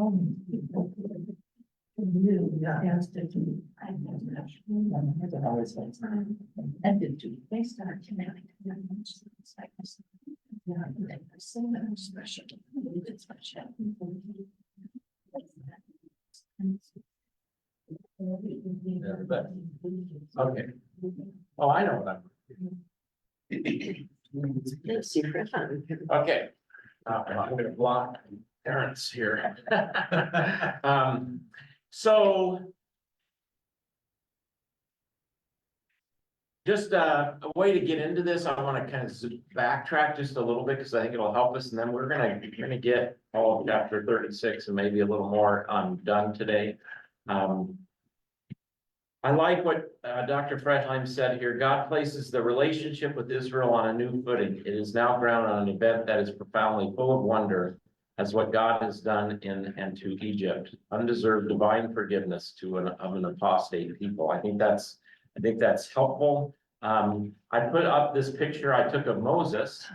And did you, they start connecting. It's like this. Yeah, they're so special. It's special. Okay. Oh, I know what Let's see for fun. okay. I'm gonna block parents here. So. Just a way to get into this, I want to kind of backtrack just a little bit because I think it'll help us, and then we're gonna get all of chapter 36 and maybe a little more done today. I like what Dr. Fredheim said here. God places the relationship with Israel on a new footing. It is now grounded on an event that is profoundly full of wonder, as what God has done in and to Egypt, undeserved divine forgiveness to an apostate people. I think that's helpful. I put up this picture I took of Moses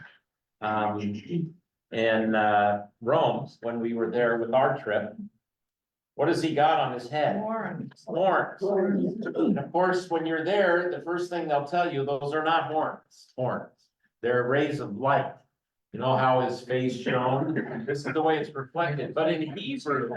in Rome when we were there with our trip. What does he got on his head? Horns. Horns. And of course, when you're there, the first thing they'll tell you, those are not horns. They're rays of light. You know how his face shone? This is the way it's reflected, but in Hebrew,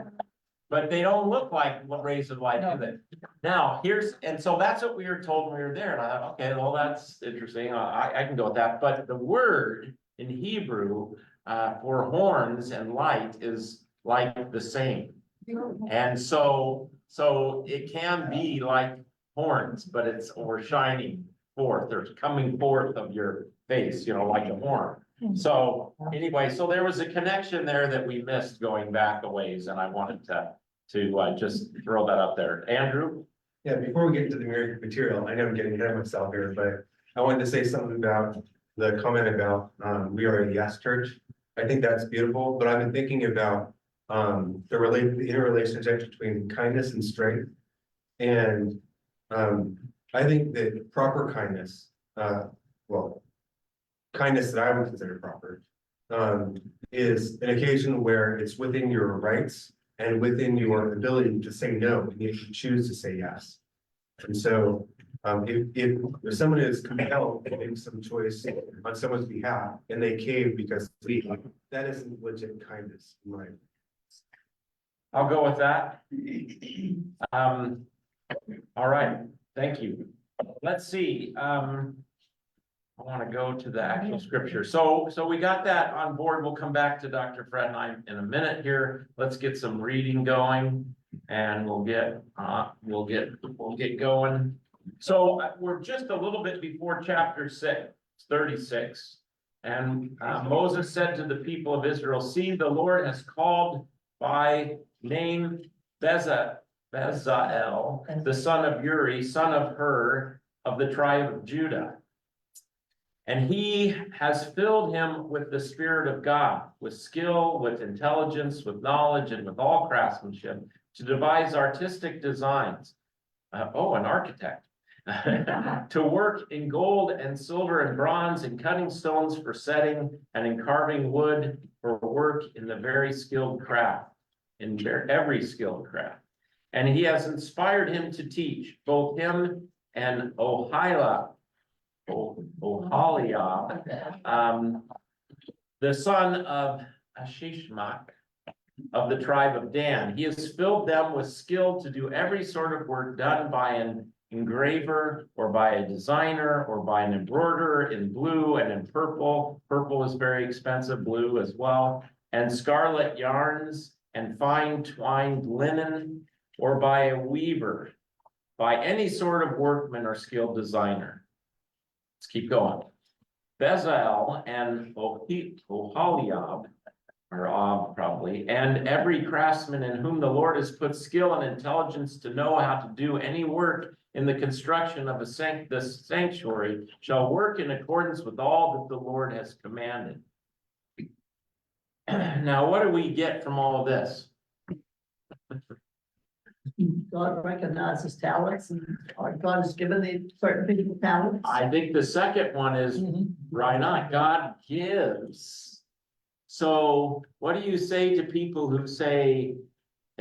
but they don't look like what rays of light, do they? Now, and so that's what we were told when we were there, and I thought, okay, well, that's interesting, I can go with that, but the word in Hebrew for horns and light is like the same. And so it can be like horns, but or shining forth, or coming forth of your face, you know, like a horn. So anyway, so there was a connection there that we missed going back a ways, and I wanted to just throw that up there. Andrew? Yeah, before we get into the material, I know I'm getting ahead of myself here, but I wanted to say something about the comment about we are a yes church. I think that's beautiful, but I've been thinking about the interrelationship between kindness and strength. And I think that proper kindness, kindness that I would consider proper, is an occasion where it's within your rights and within your ability to say no, and you should choose to say yes. And so if someone is compelled to make some choice on someone's behalf and they cave because that isn't legit kindness, in my opinion. I'll go with that. All right, thank you. Let's see. I want to go to the actual scripture. So we got that on board. We'll come back to Dr. Fredheim in a minute here. Let's get some reading going, and we'll get going. So we're just a little bit before chapter 36. And Moses said to the people of Israel, "See, the Lord has called by name Bezalel, the son of Uri, son of Hur, of the tribe of Judah. And he has filled him with the Spirit of God, with skill, with intelligence, with knowledge, and with all craftsmanship, to devise artistic designs." An architect. "To work in gold and silver and bronze, and cutting stones for setting, and in carving wood for work in the very skilled craft, in every skilled craft. And he has inspired him to teach, both him and Oholiab, the son of Ashishmach, of the tribe of Dan. He has filled them with skill to do every sort of work done by an engraver, or by a designer, or by an embroiderer in blue and in purple. Purple is very expensive, blue as well. And scarlet yarns and fine twined linen, or by a weaver, by any sort of workman or skilled designer." Let's keep going. "Bezalel and Oholiab, or probably, and every craftsman in whom the Lord has put skill and intelligence to know how to do any work in the construction of the sanctuary, shall work in accordance with all that the Lord has commanded." Now, what do we get from all of this? God recognizes talents, and God has given the certain people talents. I think the second one is right on. God gives. So what do you say to people who say,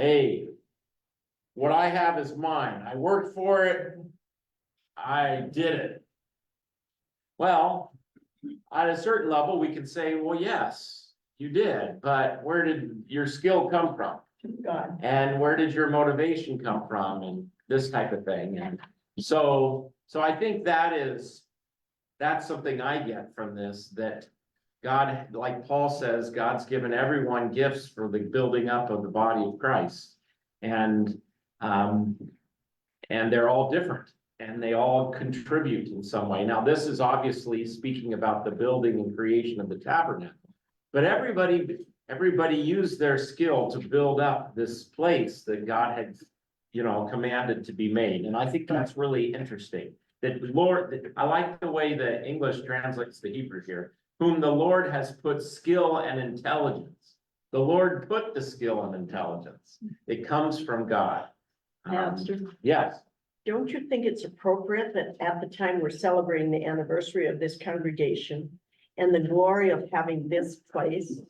hey, what I have is mine. I worked for it. I did it. Well, at a certain level, we can say, well, yes, you did, but where did your skill come from? God. And where did your motivation come from and this type of thing? And so I think that's something I get from this, that God, like Paul says, God's given everyone gifts for the building up of the body of Christ. And they're all different and they all contribute in some way. Now, this is obviously speaking about the building and creation of the tabernacle, but everybody used their skill to build up this place that God had, commanded to be made. And I think that's really interesting. That Lord, I like the way the English translates the Hebrew here, whom the Lord has put skill and intelligence. The Lord put the skill and intelligence. It comes from God. Pastor, Yes, don't you think it's appropriate that at the time we're celebrating the anniversary of this congregation and the glory of having this place,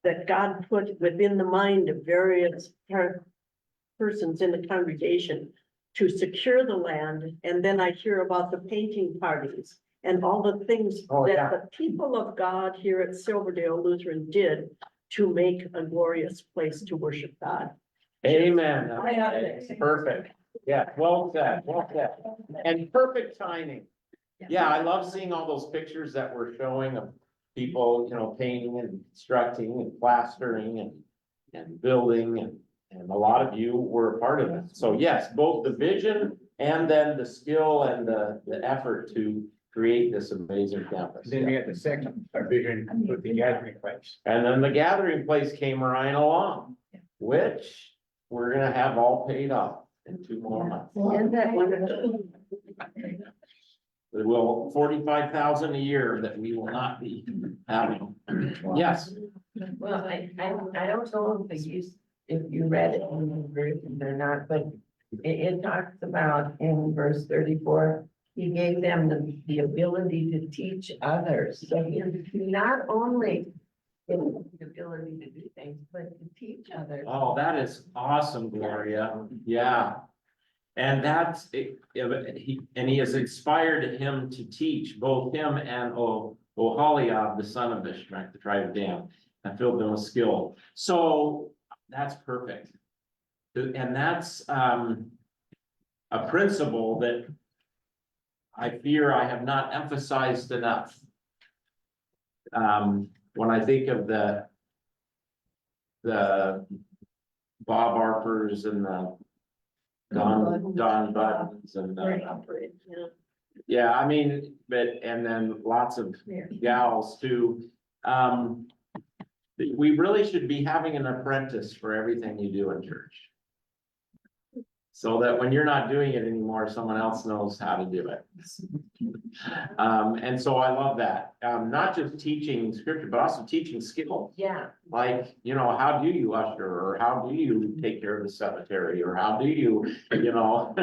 that God put within the mind of various persons in the congregation to secure the land? And then I hear about the painting parties and all the things that the people of God here at Silverdale Lutheran did to make a glorious place to worship God. amen. Perfect. Yeah, well said, well said. And perfect timing. Yeah, I love seeing all those pictures that we're showing of people, painting and constructing and plastering and building, and a lot of you were a part of it. So yes, both the vision and then the skill and the effort to create this amazing campus. Then we had the second vision with the gathering place. And then the gathering place came right along, which we're gonna have all paid off in 2 more months. Isn't that wonderful? We will 45,000 a year that we will not be having. Yes, Well, I don't know if you read it in the version or not, but it talks about in verse 34, he gave them the ability to teach others. So he not only gave them the ability to do things, but to teach others. oh, that is awesome, Gloria, yeah. And that's, he has inspired him to teach, both him and Oholiab, the son of Ishmael, the tribe of Dan, and filled them with skill. So that's perfect. And that's a principle that I fear I have not emphasized enough. When I think of the Bob Harpers and the Don Buttons and yeah, I mean, and then lots of gals too. We really should be having an apprentice for everything you do in church. So that when you're not doing it anymore, someone else knows how to do it. And so I love that. Not just teaching scripture, but also teaching skill. Yeah. Like, how do you usher, or how do you take care of the cemetery, or how do you, mow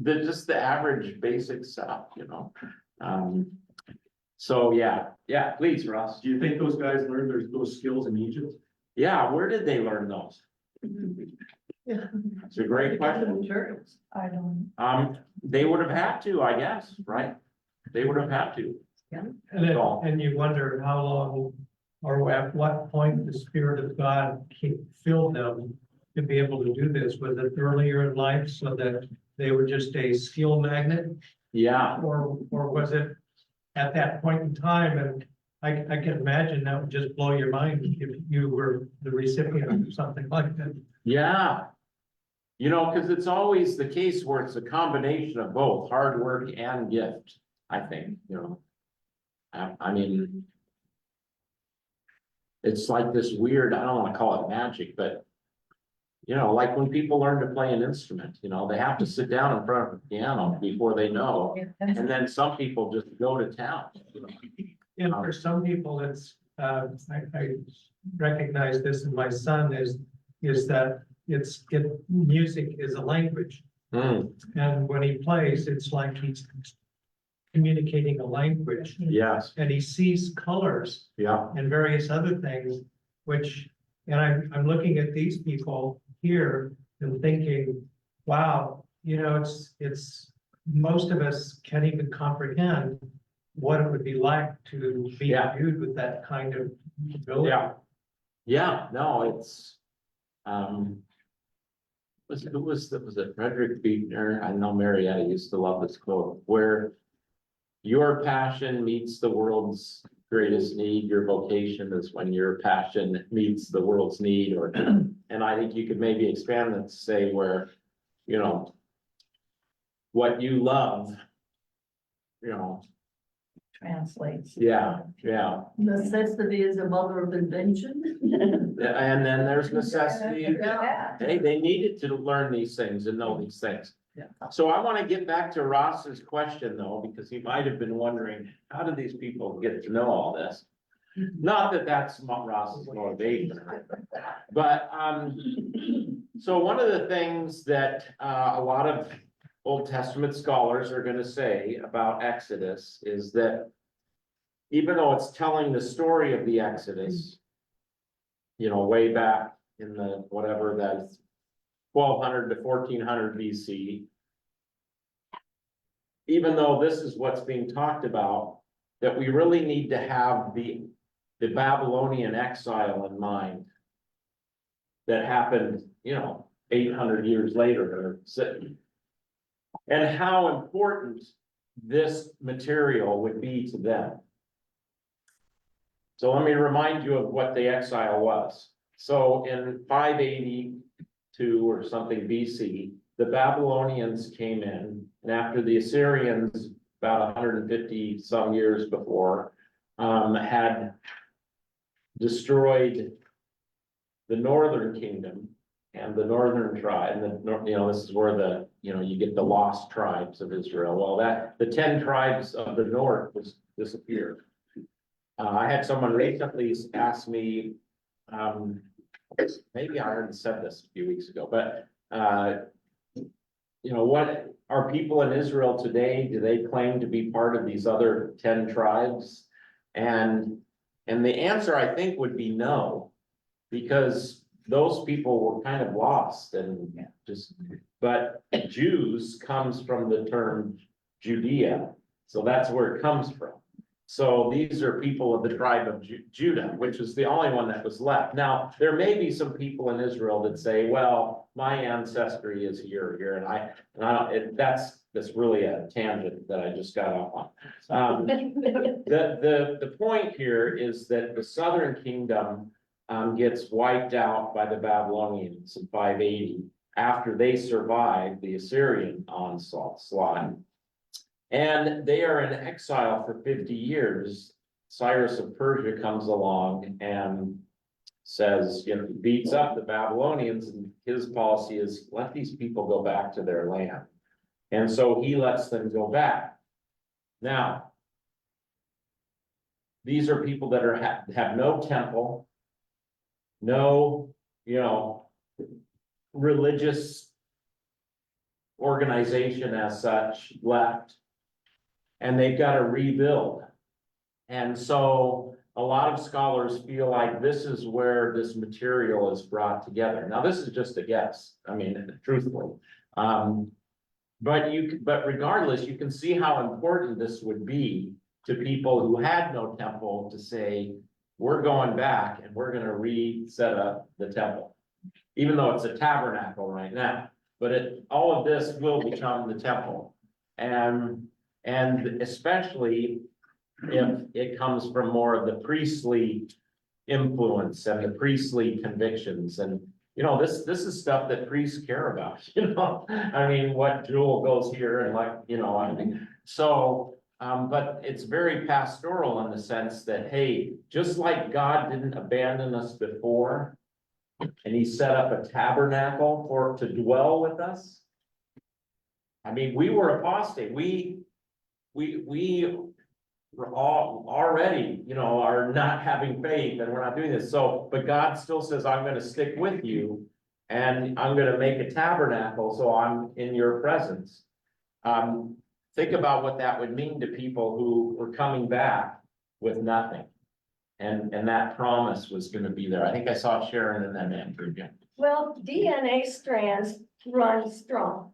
just the average basic stuff, So, yeah, please, Russ. Do you think those guys learned those skills in Egypt? Yeah, where did they learn those? It's a great question. I don't. They would have had to, I guess, right? They would have had to. And you wonder how long, or at what point the Spirit of God filled them to be able to do this. Was it earlier in life so that they were just a skill magnet? Yeah, Or was it at that point in time? And I can imagine that would just blow your mind if you were the recipient of something like that. yeah. Because it's always the case where it's a combination of both hard work and gift, I think, I mean, it's like this weird, I don't want to call it magic, but like when people learn to play an instrument, they have to sit down in front of a piano before they know. And then some people just go to town. And for some people, it's, I recognize this in my son is that music is a language. And when he plays, it's like he's communicating a language. Yes, And he sees colors yeah, and various other things, which And I'm looking at these people here and thinking, wow, it's, most of us can't even comprehend what it would be like to be Yeah. viewed with that kind of ability. Yeah. Yeah, no, it's, was it Frederick Buechner? I know Marietta used to love this quote, where your passion meets the world's greatest need, your vocation is when your passion meets the world's need, or, and I think you could maybe expand that to say where, what you love, Translates. yeah. Necessity is a mother of invention. And then there's necessity. Yeah. Hey, they needed to learn these things and know these things. Yeah. So I want to get back to Ross's question though, because he might have been wondering, how do these people get to know all this? Not that that's Ross's motivation, but, so one of the things that, a lot of Old Testament scholars are gonna say about Exodus is that even though it's telling the story of the Exodus, way back in the, whatever that's 1200 to 1400 BC, even though this is what's being talked about, that we really need to have the Babylonian exile in mind that happened, 800 years later, or sitting. And how important this material would be to them. So let me remind you of what the exile was. So in 582 or something BC, the Babylonians came in, and after the Assyrians, about 150 some years before, had destroyed the northern kingdom and the northern tribe, and this is where you get the lost tribes of Israel. Well, the 10 tribes of the north disappeared. I had someone recently ask me, maybe I already said this a few weeks ago, but, what are people in Israel today? Do they claim to be part of these other 10 tribes? And the answer, I think, would be no, because those people were kind of lost and but Jews comes from the term Judea. So that's where it comes from. So these are people of the tribe of Judah, which is the only one that was left. Now, there may be some people in Israel that say, well, my ancestry is here, and I don't, that's really a tangent that I just got off on. The point here is that the southern kingdom gets wiped out by the Babylonians in 580 after they survived the Assyrian onslaught. And they are in exile for 50 years. Cyrus of Persia comes along and says, beats up the Babylonians, and his policy is let these people go back to their land. And so he lets them go back. Now, these are people that have no temple, no, religious organization as such left, and they've got to rebuild. And so a lot of scholars feel like this is where this material is brought together. Now, this is just a guess. I mean, truthfully. But regardless, you can see how important this would be to people who had no temple to say, we're going back and we're going to reset up the temple, even though it's a tabernacle right now. But all of this will become the temple. And especially if it comes from more of the priestly influence and the priestly convictions. And, this is stuff that priests care about, I mean, what jewel goes here and I mean, so, but it's very pastoral in the sense that, hey, just like God didn't abandon us before, and he set up a tabernacle to dwell with us. I mean, we were apostate. We were all already, are not having faith and we're not doing this. So, but God still says, I'm going to stick with you and I'm going to make a tabernacle. So I'm in your presence. Think about what that would mean to people who were coming back with nothing. And that promise was gonna be there. I think I saw Sharon and then Andrew again. Well, DNA strands run strong.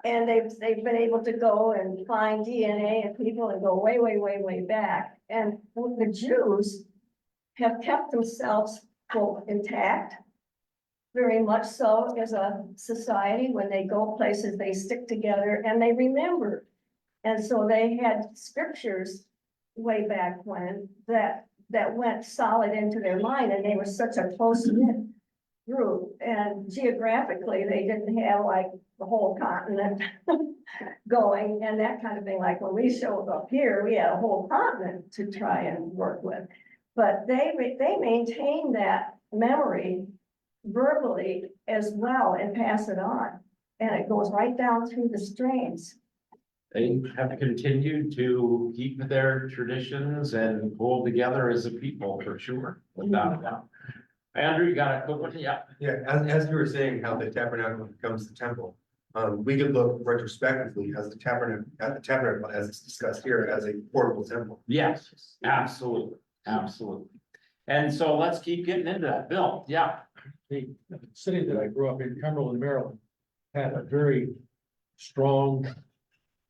And they've been able to go and find DNA of people and go way, way, way, way back. And the Jews have kept themselves quote intact. Very much so as a society, when they go places, they stick together and they remember. And so they had scriptures way back when that went solid into their mind, and they were such a close-knit group. And geographically, they didn't have like the whole continent going and that kind of thing. Like when we showed up here, we had a whole continent to try and work with. But they maintain that memory verbally as well and pass it on. And it goes right down through the strains. They have continued to keep their traditions and hold together as a people for sure, without a doubt. Andrew, you got a quick one? Yeah. Yeah, as you were saying, how the tabernacle becomes the temple. We could look retrospectively as the tabernacle, as it's discussed here, as a portable temple. Yes, absolutely, absolutely. And so let's keep getting into that. Bill, yeah. The city that I grew up in, Cumberland, Maryland, had a very strong,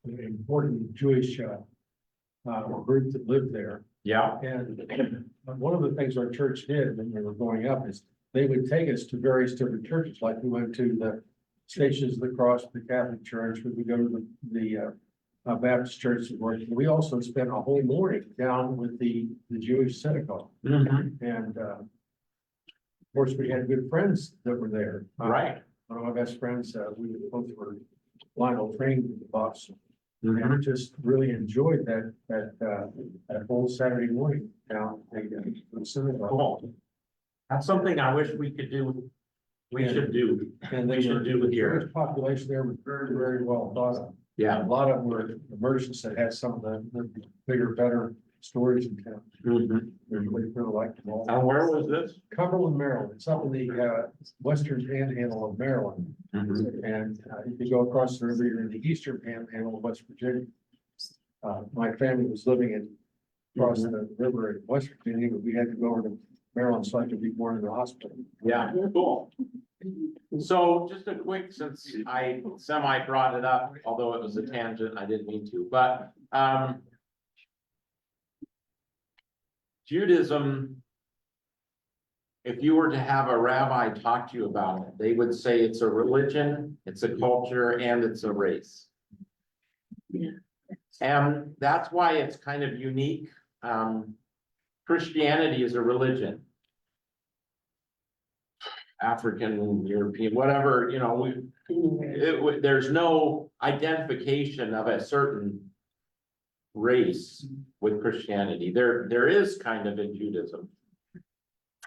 important Jewish group that lived there. Yeah. And one of the things our church did when we were growing up is they would take us to various different churches, like we went to the Stations of the Cross, the Catholic Church, we would go to the Baptist Church. We also spent a whole morning down with the Jewish synagogue. Mhm. And of course, we had good friends that were there. Right. One of my best friends, we both were Lionel trained in the bus. And I Mhm. just really enjoyed that whole Saturday morning down at the synagogue. Cool. That's something I wish we could do. We should do. And We they should were, do the it here. Jewish population there was very, very well thought of. Yeah. A lot of them were merchants that had some of the bigger, better stories in town. Mhm. They really kind of liked them all. And where was this? Cumberland, Maryland. It's up in the western panhandle of Maryland. Mhm. And if you go across the river, you're in the eastern panhandle of West Virginia. My family was living across the river in West Virginia, but we had to go over to Maryland so I could be born in the hospital. Yeah, cool. So just a quick, since I semi brought it up, although it was a tangent, I didn't mean to, but, Judaism, if you were to have a rabbi talk to you about it, they would say it's a religion, it's a culture, and it's a race. Yeah. And that's why it's kind of unique. Christianity is a religion. African, European, whatever, you know, there's no identification of a certain race with Christianity. There is kind of in Judaism.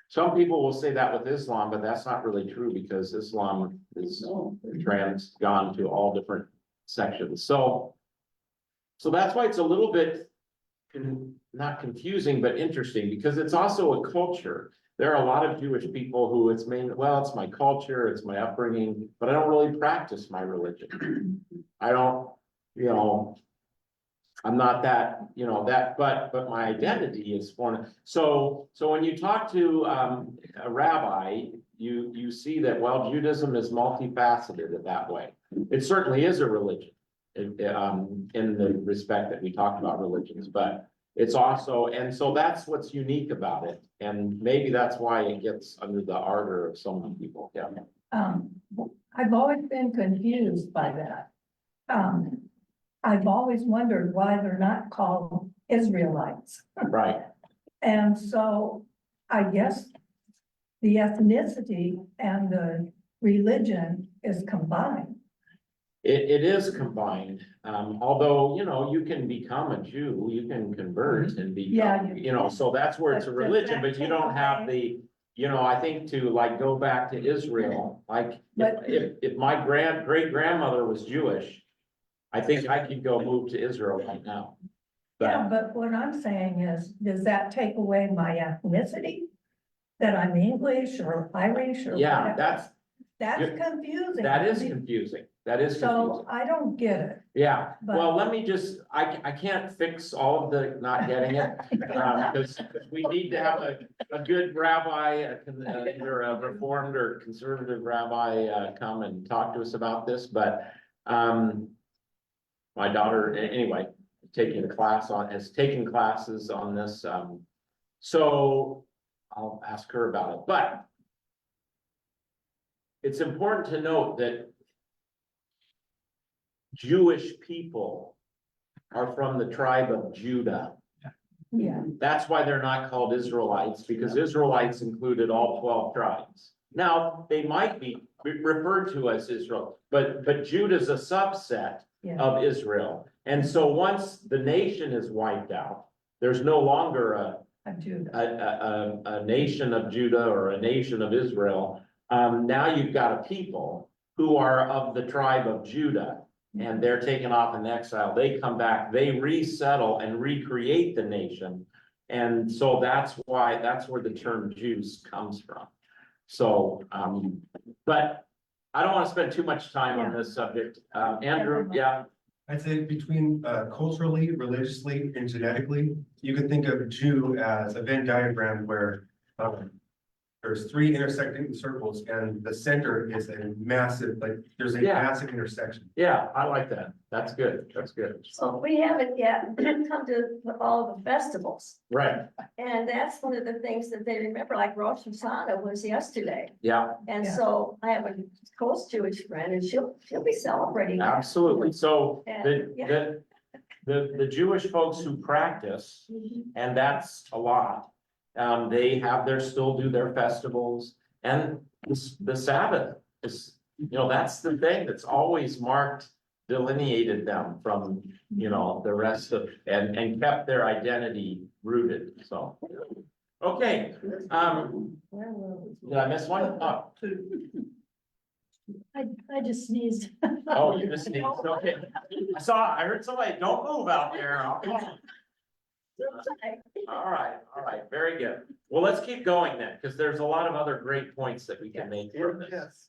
Some people will say that with Islam, but that's not really true because Islam is gone to all different sections. So that's why it's a little bit not confusing, but interesting, because it's also a culture. There are a lot of Jewish people who it's my culture, it's my upbringing, but I don't really practice my religion. I don't, I'm not that, but my identity is foreign. So when you talk to a rabbi, you see that, well, Judaism is multifaceted in that way. It certainly is a religion in the respect that we talked about religions, but it's also, and so that's what's unique about it. And maybe that's why it gets under the ardor of so many people. Yeah. I've always been confused by that. I've always wondered why they're not called Israelites. Right. And so I guess the ethnicity and the religion is combined. It is combined, although, you can become a Jew, you can convert and become, Yeah, so that's where it's a But does religion, that but you don't take have away- the, I think to like go back to Israel, like But- if my great grandmother was Jewish, I think I could go move to Israel right now. Yeah, but what I'm saying is, does that take away my ethnicity? That I'm English or Irish or Yeah, whatever? That's confusing. That is confusing. That is confusing. So I don't get it. Yeah, But- well, let me just, I can't fix all of the not getting it. Because we need to have a good rabbi, either a reformed or conservative rabbi, come and talk to us about this, but, my daughter, anyway, taking a class has taken classes on this, so I'll ask her about it, but it's important to note that Jewish people are from the tribe of Judah. Yeah. That's why they're not called Israelites, because Israelites included all 12 tribes. Now, they might be referred to as Israel, but Judah's a subset Yeah. of Israel. And so once the nation is wiped out, there's no longer a nation of Judah or a nation of Israel. Now you've got a people who are of the tribe of Judah. And they're taken off in exile. They come back, they resettle and recreate the nation. And so that's where the term Jews comes from. So, but I don't want to spend too much time on this subject. Andrew, yeah, I'd say between culturally, religiously, and genetically, you could think of Jew as a Venn diagram where there's 3 intersecting circles and the center is a massive, there's a massive intersection. yeah, I like that. That's good. That's good. So we haven't yet come to all the festivals. Right, And that's one of the things that they remember, like Rosh Hashanah was yesterday. yeah, And so I have a close Jewish friend and she'll be celebrating that. absolutely. So And, yeah. the Jewish folks who practice, Mhm. and that's a lot. They still do their festivals, and the Sabbath is, that's the thing that's always delineated them from, the rest of, and kept their identity rooted, so. Okay, Where were we? did I miss one? Oh, I just sneezed. oh, you just need, okay. I heard somebody, don't move out there. I'll come on. All right, very good. Well, let's keep going then, because there's a lot of other great points that we can make from this.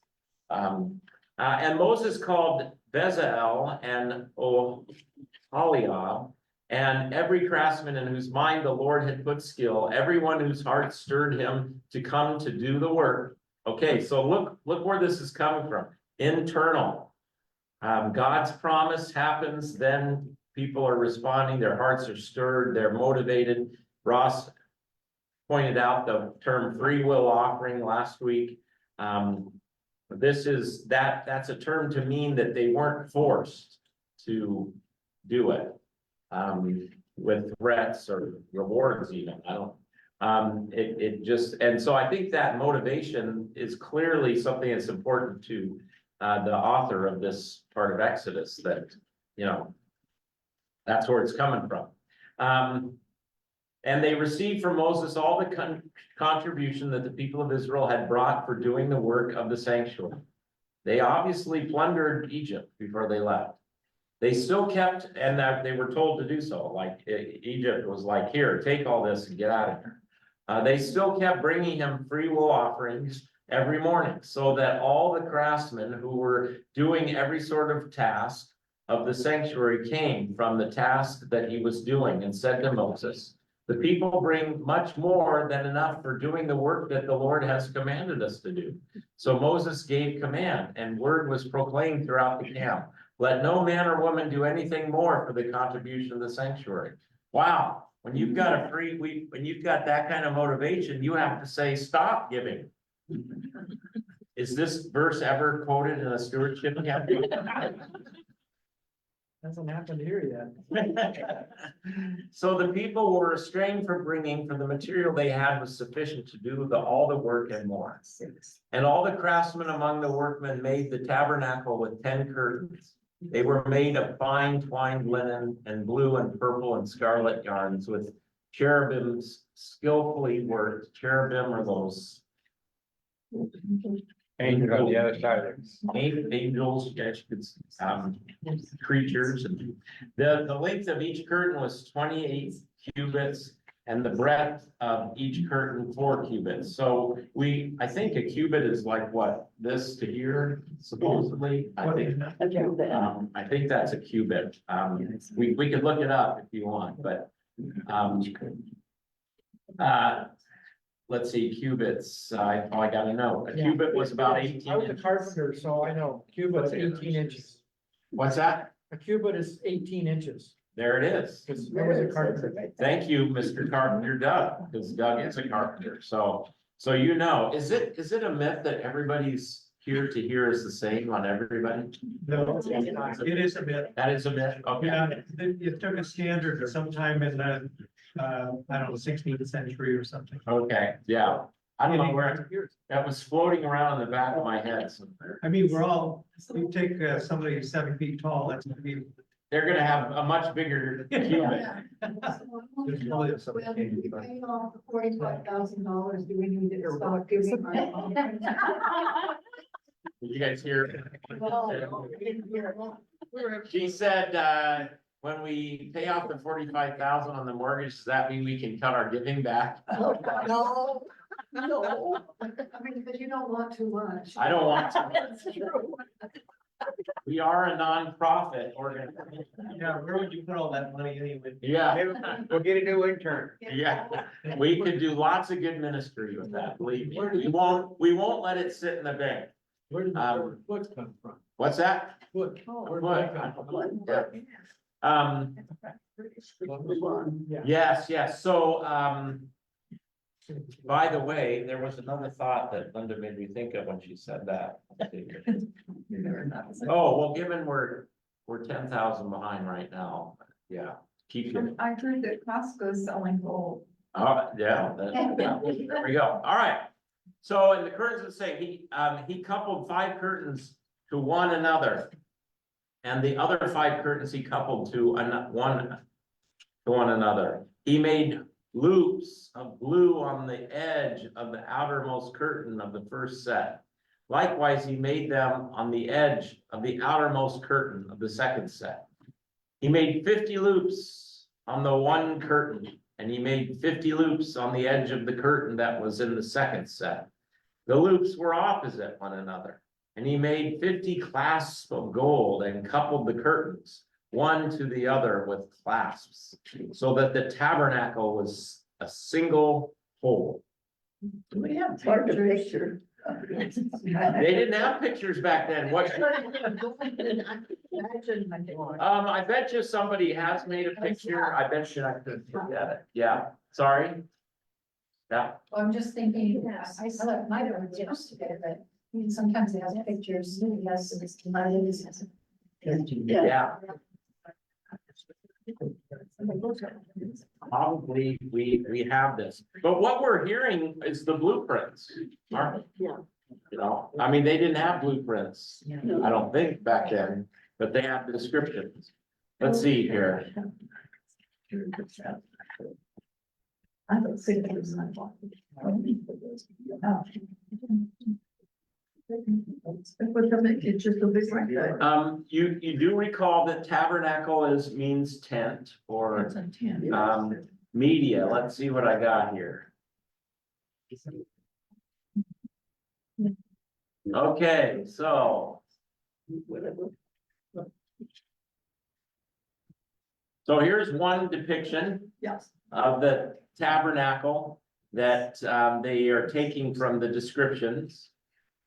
And Moses called Bezalel and Oholiab, and every craftsman in whose mind the Lord had put skill, everyone whose heart stirred him to come to do the work. Okay, so look where this is coming from. Internal. God's promise happens, then people are responding, their hearts are stirred, they're motivated. Ross pointed out the term free will offering last week. That's a term to mean that they weren't forced to do it. With threats or rewards even, I don't. And so I think that motivation is clearly something that's important to the author of this part of Exodus, that, that's where it's coming from. And they received from Moses all the contribution that the people of Israel had brought for doing the work of the sanctuary. They obviously plundered Egypt before they left. They still kept, and that they were told to do so, like Egypt was like, here, take all this and get out of here. They still kept bringing him free will offerings every morning, so that all the craftsmen who were doing every sort of task of the sanctuary came from the task that he was doing, and said to Moses, the people bring much more than enough for doing the work that the Lord has commanded us to do. So Moses gave command, and word was proclaimed throughout the camp. Let no man or woman do anything more for the contribution of the sanctuary. Wow, when you've got when you've got that kind of motivation, you have to say, stop giving. Is this verse ever quoted in a stewardship campaign? Hasn't happened here yet. So the people were restrained from bringing, for the material they had was sufficient to do all the work and more. And all the craftsmen among the workmen made the tabernacle with 10 curtains. They were made of fine twined linen and blue and purple and scarlet yarns, with cherubims skillfully worked. Cherubim are those Angel on the other side of angels, creatures. And the length of each curtain was 28 cubits, and the breadth of each curtain 4 cubits. So I think a cubit is like what, this to here supposedly? I think that's a cubit. We could look it up if you want, but, let's see, cubits, I gotta know. A cubit was about 18 I was a inches. carpenter, so I know cubit's 18 inches. What's that? A cubit is 18 inches. There it is. Because I was a carpenter. Thank you, Mr. Carpenter Doug, because Doug is a carpenter, so you know, is it a myth that everybody's here to hear is the same on everybody? No, it is a bit. That is a myth, okay. Yeah, it took a standard sometime in the, I don't know, 16th century or something. Okay, yeah, I don't know where, that was floating around in the back of my head somewhere. I mean, you take somebody who's 7 feet tall, that's gonna be. They're gonna have a much bigger cubit. There's probably some- Well, if we pay off the $45,000, do we need to start giving our? Did you guys hear? Well, She said, when we pay off the 45,000 on the mortgage, does that mean we can cut our giving back? No, no. I mean, because you don't want too much. I don't want to. That's true. We are a nonprofit organization. Yeah, where would you put all that money anyway? Yeah, We'll get a new intern. yeah. We could do lots of good ministry with that, believe me. We won't let it sit in the bank. Where did the word foot come from? What's that? Foot. Where did that come from? Yes, so, by the way, there was another thought that Linda made me think of when she said that. Oh, well, given we're 10,000 behind right now, yeah, keep it. I heard that Costco's selling gold. Oh, yeah, there we go. All right. So in the curtains of saying, he coupled 5 curtains to one another. And the other 5 curtains he coupled to one another. He made loops of blue on the edge of the outermost curtain of the first set. Likewise, he made them on the edge of the outermost curtain of the second set. He made 50 loops on the one curtain, and he made 50 loops on the edge of the curtain that was in the second set. The loops were opposite one another, and he made 50 clasps of gold and coupled the curtains, one to the other with clasps, so that the tabernacle was a single whole. We have Hard to picture. They didn't have pictures back then. What? I bet you somebody has made a picture. I bet you I could get it. Yeah, sorry. Yeah, Well, I'm just thinking, I saw it might have been yesterday, but sometimes it has pictures, yes, it's divided. yeah. Probably we have this, but what we're hearing is the blueprints, aren't we? Yeah. You know, I mean, they didn't have blueprints, I don't think back then, but they have the descriptions. Let's see here. I don't think it was not. It's just a big right. You do recall that tabernacle means tent or media. Let's see what I got here. Okay, so here's one depiction Yes. of the tabernacle that they are taking from the descriptions.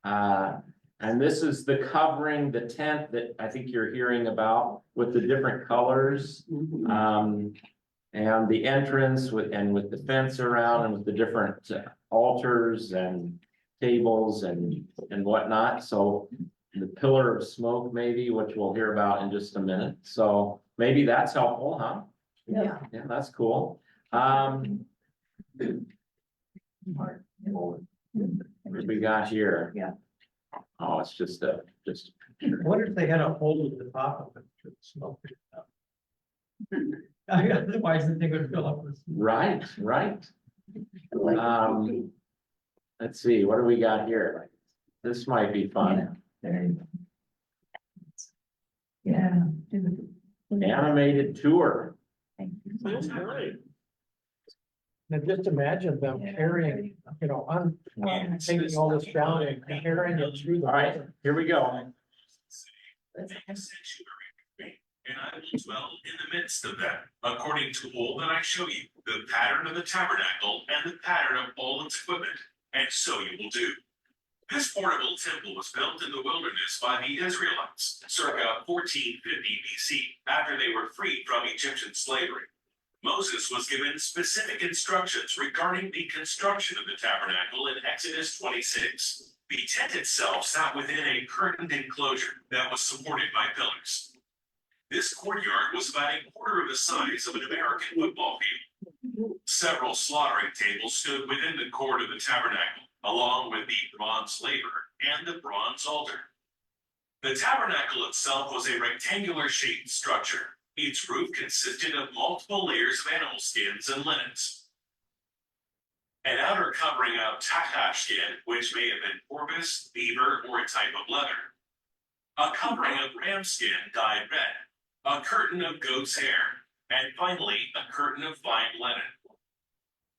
And this is the covering, the tent that I think you're hearing about with the different colors. And the entrance with the fence around and with the different altars and tables and whatnot. So the pillar of smoke maybe, which we'll hear about in just a minute. So maybe that's helpful, huh? Yeah. Yeah, that's cool. What we got here? Yeah. Oh, it's just. What if they had a hole at the top of it to smoke it up? Otherwise, the thing would fill up with. Right. Let's see, what do we got here? This might be fun. Yeah. Animated tour. Now just imagine them carrying, you know, taking all this down and carrying it through the. All right, here we go. And I will dwell in the midst of them, according to all that I show you, the pattern of the tabernacle and the pattern of all its equipment, and so you will do. This portable temple was built in the wilderness by the Israelites, circa 1450 BC, after they were freed from Egyptian slavery. Moses was given specific instructions regarding the construction of the tabernacle in Exodus 26. The tent itself sat within a curtained enclosure that was supported by pillars. This courtyard was about a quarter of the size of an American football field. Several slaughtering tables stood within the court of the tabernacle, along with the bronze laver and the bronze altar. The tabernacle itself was a rectangular shaped structure. Its roof consisted of multiple layers of animal skins and linens. An outer covering of tachash skin, which may have been porpoise, beaver, or a type of leather. A covering of ram skin dyed red. A curtain of goat's hair, and finally a curtain of fine linen.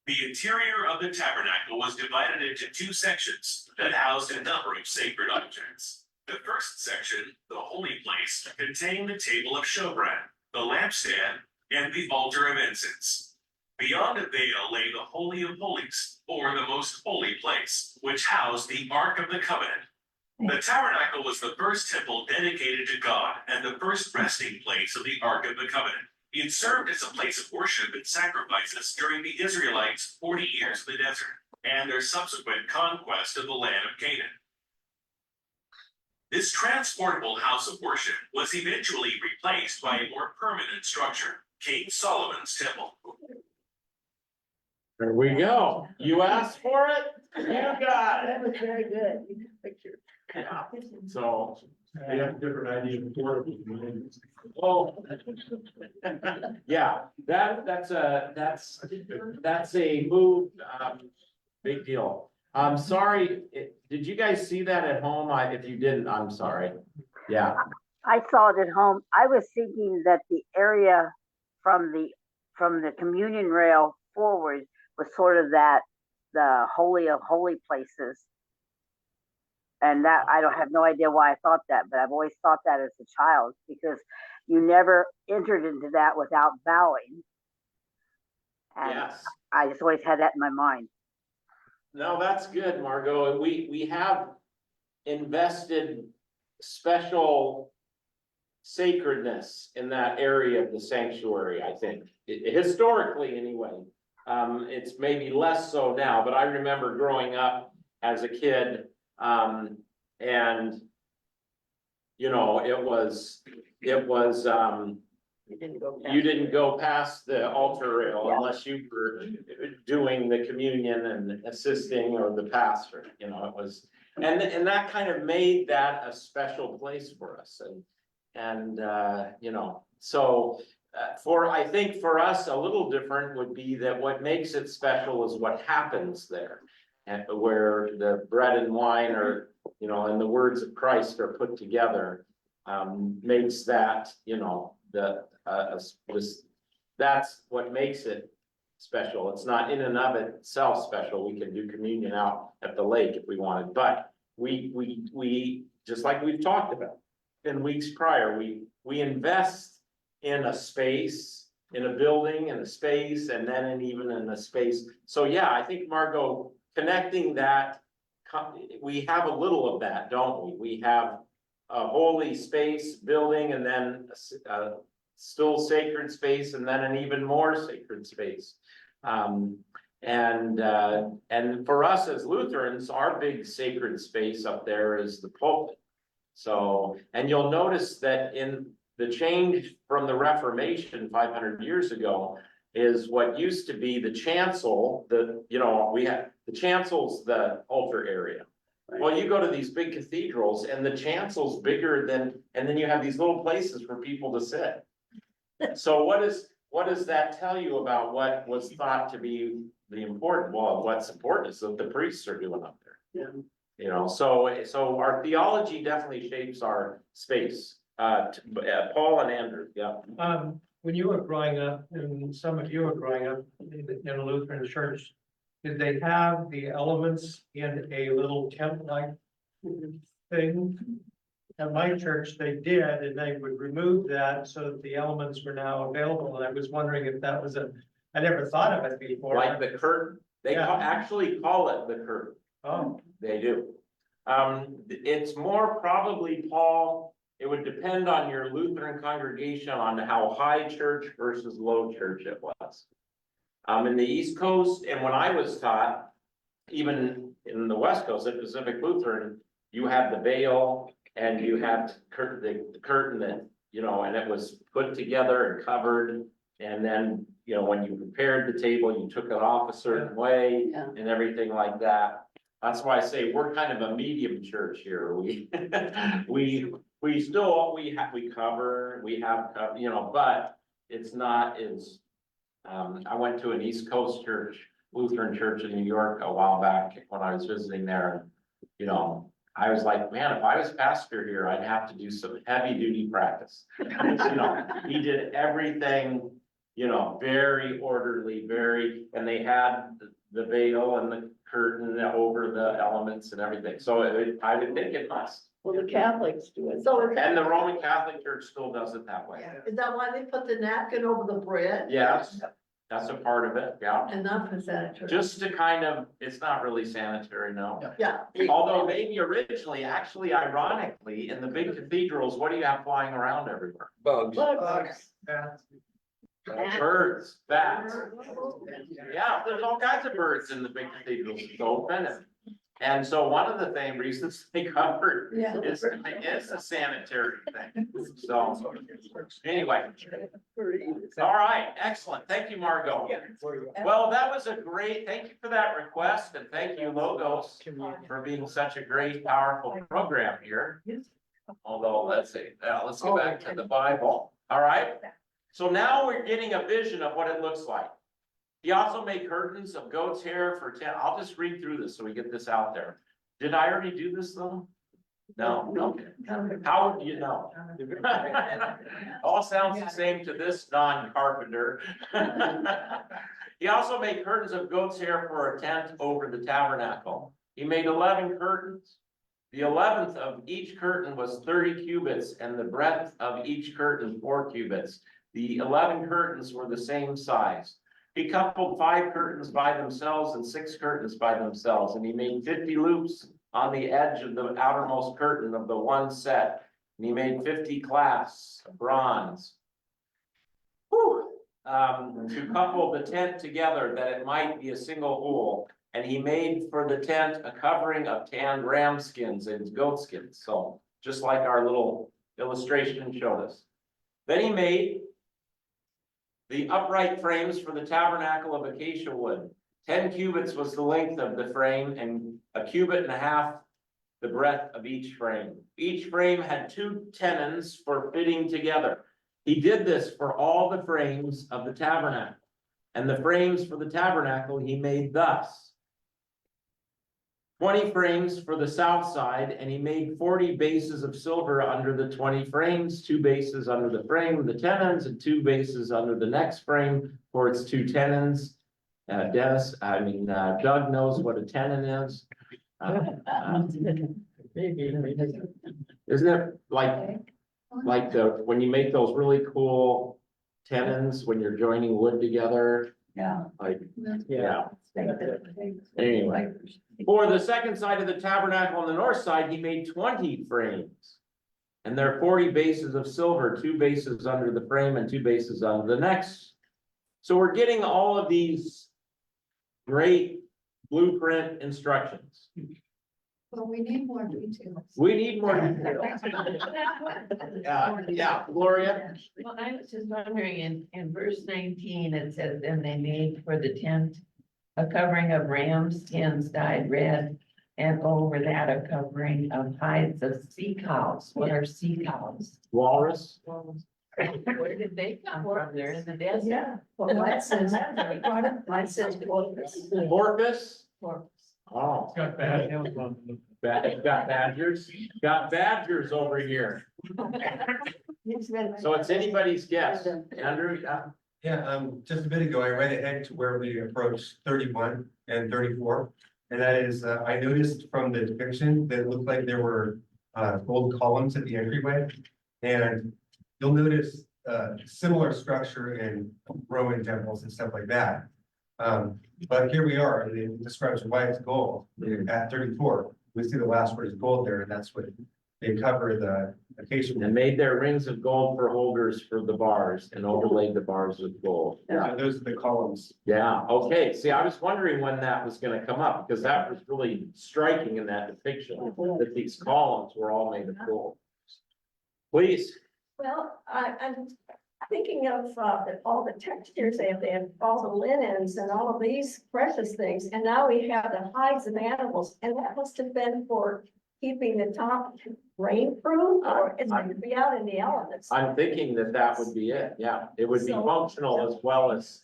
The interior of the tabernacle was divided into two sections that housed a number of sacred objects. The first section, the holy place, contained the table of showbread, the lampstand, and the altar of incense. Beyond a veil lay the Holy of Holies, or the most holy place, which housed the Ark of the Covenant. The tabernacle was the first temple dedicated to God and the first resting place of the Ark of the Covenant. It served as a place of worship and sacrifices during the Israelites' 40 years in the desert and their subsequent conquest of the land of Canaan. This transportable house of worship was eventually replaced by a more permanent structure, King Solomon's temple. There we go. You asked for it, you got it. That was very good. Picture. So, They have a different idea of portable. oh. Yeah, that's a move, big deal. I'm sorry, did you guys see that at home? If you didn't, I'm sorry. Yeah, I saw it at home. I was thinking that the area from the communion rail forward was sort of the holy of holy places. And that I don't have no idea why I thought that, but I've always thought that as a child because you never entered into that without bowing. And yes. I just always had that in my mind. No, that's good, Margot. And we have invested special sacredness in that area of the sanctuary, I think. Historically, anyway. It's maybe less so now, but I remember growing up as a kid, and you know, it was you didn't go past the altar rail unless you were doing the communion and assisting or the pastor, you know, it was, and that kind of made that a special place for us. And you know, so I think for us, a little different would be that what makes it special is what happens there. And where the bread and wine are, you know, and the words of Christ are put together, makes that, you know, that's what makes it special. It's not in and of itself special. We can do communion out at the lake if we wanted, but we just like we've talked about in weeks prior, we invest in a space, in a building, in a space, and then even in a space. So yeah, I think Margot, connecting that, we have a little of that, don't we? We have a holy space building and then a still sacred space and then an even more sacred space. And for us as Lutherans, our big sacred space up there is the pulpit. So, and you'll notice that in the change from the Reformation 500 years ago is what used to be the chancel, you know, we have the chancel's the altar area. Well, you go to these big cathedrals and the chancel's bigger than, and then you have these little places for people to sit. So what does that tell you about what was thought to be the important? Well, what's important is what the priests are doing up there. Yeah. You know, so our theology definitely shapes our space. Paul and Andrew, yeah. when you were growing up, and some of you were growing up in a Lutheran church, did they have the elements in a little tent-like thing? At my church, they did, and they would remove that so that the elements were now available, and I was wondering if that was I never thought of it before. Like the curtain, they Yeah. actually call it the curtain. Oh, They do. It's more probably, Paul, it would depend on your Lutheran congregation on how high church versus low church it was. In the East Coast, and when I was taught, even in the West Coast at Pacific Lutheran, you had the veil and you had the curtain that, you know, and it was put together and covered. And then, you know, when you prepared the table, you took it off a certain way Yeah. and everything like that. That's why I say we're kind of a medium church here. We cover, you know, but it's not as, I went to an East Coast church, Lutheran church in New York a while back when I was visiting there. And, you know, I was like, man, if I was pastor here, I'd have to do some heavy duty practice. You know, he did everything, you know, very orderly, and they had the veil and the curtain over the elements and everything. So I would think it must. Well, the Catholics do it. So is that, And the Roman Catholic Church still does it that way. is that why they put the napkin over the bread? Yes, that's a part of it, yeah. And not for sanitary? Just to kind of, it's not really sanitary, no. Yeah. Although maybe originally, actually ironically, in the big cathedrals, what do you have flying around everywhere? Bugs. Birds, bats. Yeah, there's all kinds of birds in the big cathedrals, so offensive. And so one of the reasons they covered Yeah. is a sanitary thing. So anyway, all right, excellent. Thank you, Margot. Well, that was thank you for that request, and thank you, Logos, for being such a great, powerful program here. Although, let's see, let's go back to the Bible. All right. So now we're getting a vision of what it looks like. He also made curtains of goat's hair for I'll just read through this so we get this out there. Did I already do this though? No, okay. How would you know? All sounds the same to this non-carpenter. He also made curtains of goat's hair for a tent over the tabernacle. He made 11 curtains. The 11th of each curtain was 30 cubits, and the breadth of each curtain 4 cubits. The 11 curtains were the same size. He coupled 5 curtains by themselves and 6 curtains by themselves, and he made 50 loops on the edge of the outermost curtain of the one set. And he made 50 clasps of bronze. To couple the tent together that it might be a single hole. And he made for the tent a covering of tanned ram skins and goat skins. So just like our little illustration showed us. Then he made the upright frames for the tabernacle of acacia wood. 10 cubits was the length of the frame, and 1.5 cubits the breadth of each frame. Each frame had 2 tenons for fitting together. He did this for all the frames of the tabernacle. And the frames for the tabernacle he made thus. 20 frames for the south side, and he made 40 bases of silver under the 20 frames, 2 bases under the frame, the tenons, and 2 bases under the next frame for its 2 tenons. Doug knows what a tenon is. Isn't it like when you make those really cool tenons, when you're joining wood together? Yeah. Like, yeah. Anyway, for the second side of the tabernacle on the north side, he made 20 frames. And there are 40 bases of silver, 2 bases under the frame and 2 bases under the next. So we're getting all of these great blueprint instructions. Well, we need more details. We need more details. Yeah, Gloria? Well, I was just wondering, in verse 19, it says, then they made for the tent a covering of ram skins dyed red, and over that a covering of hides of sea cows. What are sea cows? Walrus? Where did they come from? They're in the desert. Yeah. Well, mine says, mine says porpoise. Porpoise? Porpoise. Oh. Got bad nails on them. Got badgers over here. He's been- So it's anybody's guess. Andrew, Yeah, just a bit ago, I read ahead to where we approached 31 and 34. And that is, I noticed from the depiction that it looked like there were gold columns at the entryway. And you'll notice similar structure in Roman temples and stuff like that. But here we are, and it describes why it's gold at 34. We see the last word is gold there, and that's what they cover the acacia. and made their rings of gold for holders for the bars and overlaid the bars with gold. Yeah, those are the columns. Yeah, okay. See, I was wondering when that was gonna come up, because that was really striking in that depiction, that these columns were all made of gold. Please, Well, I'm thinking of all the textures they have all the linens and all of these precious things. And now we have the hides of animals, and that must have been for keeping the top rainproof, or it's going to be out in the elements. I'm thinking that that would be it. Yeah, it would be So- functional as well as,